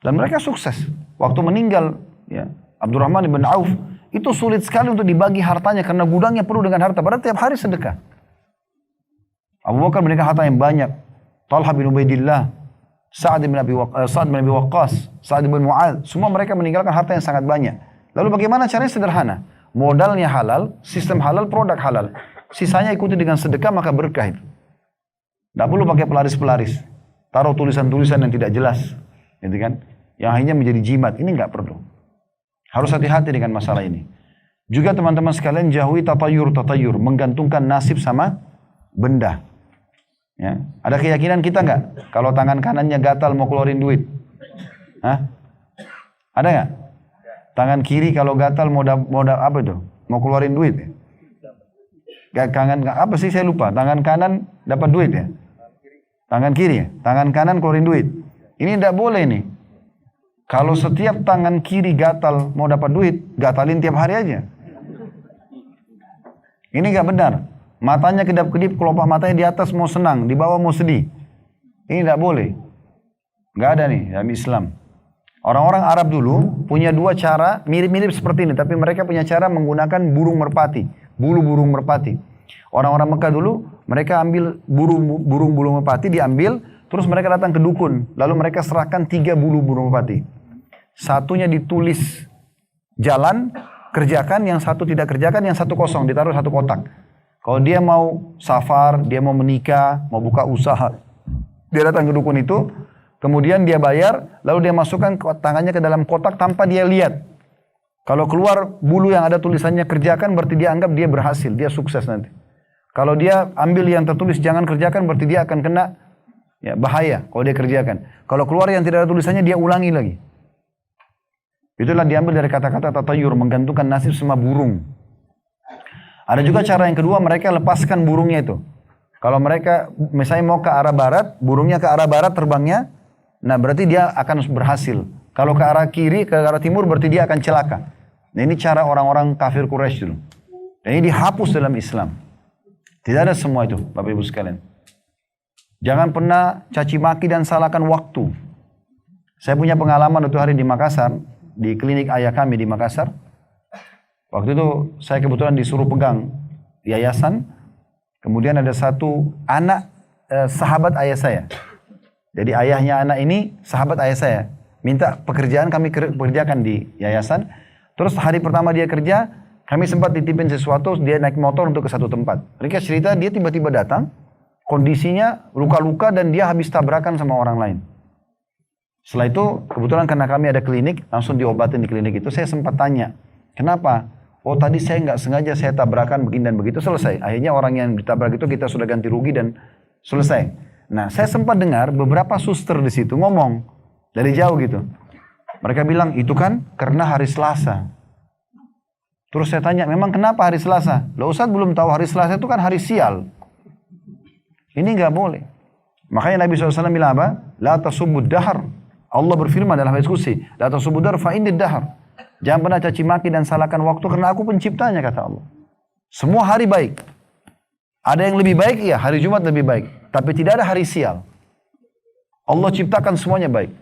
Dan mereka sukses. Waktu meninggal ya, Abdurrahman bin Auf, itu sulit sekali untuk dibagi hartanya karena gudangnya penuh dengan harta. Padahal tiap hari sedekah. Abu Bakar meninggalkan harta yang banyak. Talha bin Ubaidillah, Sa'ad bin Abi Waqqas, Sa'ad bin Mu'adz, semua mereka meninggalkan harta yang sangat banyak. Lalu bagaimana caranya? Sederhana. Modalnya halal, sistem halal, produk halal. Sisanya ikuti dengan sedekah, maka berkah itu. Tidak perlu pakai pelaris-pelaris. Taruh tulisan-tulisan yang tidak jelas, gitu kan? Yang akhirnya menjadi jimat. Ini nggak perlu. Harus hati-hati dengan masalah ini. Juga teman-teman sekalian jauhi tatayur, menggantungkan nasib sama benda. Ya. Ada keyakinan kita nggak? Kalau tangan kanannya gatal mau keluarin duit, hah? Ada nggak? Tangan kiri kalau gatal mau apa itu? Mau keluarin duit? Ya? Apa sih saya lupa? Tangan kanan dapat duit ya? Tangan kiri ya? Tangan kanan keluarin duit. Ini tidak boleh nih. Kalau setiap tangan kiri gatal mau dapat duit, gatalin tiap hari aja. Ini nggak benar. Matanya kedap-kedip, kelopak matanya di atas mau senang, di bawah mau sedih. Ini tidak boleh. Nggak ada nih dalam Islam. Orang-orang Arab dulu punya dua cara mirip-mirip seperti ini, tapi mereka punya cara menggunakan burung merpati, bulu burung merpati. Orang-orang Mekah dulu, mereka ambil burung merpati, diambil, terus mereka datang ke dukun, lalu mereka serahkan 3 bulu burung merpati. Satunya ditulis jalan, kerjakan, yang satu tidak kerjakan, yang satu kosong, ditaruh satu kotak. Kalau dia mau safar, dia mau menikah, mau buka usaha, dia datang ke dukun itu, kemudian dia bayar, lalu dia masukkan tangannya ke dalam kotak tanpa dia lihat. Kalau keluar bulu yang ada tulisannya kerjakan, berarti dia anggap dia berhasil, dia sukses nanti. Kalau dia ambil yang tertulis jangan kerjakan, berarti dia akan kena ya, bahaya kalau dia kerjakan. Kalau keluar yang tidak ada tulisannya, dia ulangi lagi. Itulah diambil dari kata-kata tatayur, menggantungkan nasib sama burung. Ada juga cara yang kedua, mereka lepaskan burungnya itu. Kalau mereka misalnya mau ke arah barat, burungnya ke arah barat terbangnya, nah berarti dia akan berhasil. Kalau ke arah kiri, ke arah timur, berarti dia akan celaka. Nah ini cara orang-orang kafir Quraisy dulu. Dan ini dihapus dalam Islam. Tidak ada semua itu, Bapak Ibu sekalian. Jangan pernah caci maki dan salahkan waktu. Saya punya pengalaman waktu hari di Makassar, di klinik ayah kami di Makassar. Waktu itu saya kebetulan disuruh pegang yayasan. Kemudian ada satu anak sahabat ayah saya. Jadi ayahnya anak ini sahabat ayah saya. Minta pekerjaan, kami kerjakan di yayasan. Terus hari pertama dia kerja, kami sempat dititipin sesuatu, dia naik motor untuk ke satu tempat. Mereka cerita dia tiba-tiba datang, kondisinya luka-luka dan dia habis tabrakan sama orang lain. Setelah itu kebetulan karena kami ada klinik, langsung diobatin di klinik itu. Saya sempat tanya, kenapa? Oh tadi saya nggak sengaja saya tabrakan begini dan begitu, selesai. Akhirnya orang yang ditabrak itu kita sudah ganti rugi dan selesai. Nah saya sempat dengar beberapa suster di situ ngomong dari jauh gitu. Mereka bilang itu kan karena hari Selasa. Terus saya tanya, memang kenapa hari Selasa? Loh Ustadz belum tahu hari Selasa itu kan hari sial. Ini nggak boleh. Makanya Nabi SAW bilang apa? La tasubbud dahar. Allah berfirman dalam hadis qudsi, la tasubbud dahar fa innid dahar. Jangan pernah caci maki dan salahkan waktu karena aku penciptanya, kata Allah. Semua hari baik. Ada yang lebih baik, ya hari Jumat lebih baik. Tapi tidak ada hari sial. Allah ciptakan semuanya baik.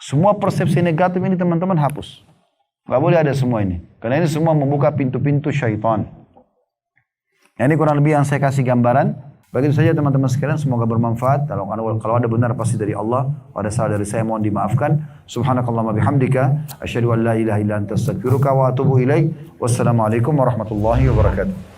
Semua persepsi negatif ini teman-teman hapus. Gak boleh ada semua ini. Karena ini semua membuka pintu-pintu syaitan. Ini kurang lebih yang saya kasih gambaran Begitu saja teman-teman sekalian, semoga bermanfaat. Kalau ada benar pasti dari Allah, kalau ada salah dari saya mohon dimaafkan. Subhanakallahumma bihamdika, asyhadu an la ilaha illa anta astaghfiruka wa atubu ilaik. Wassalamualaikum warahmatullahi wabarakatuh.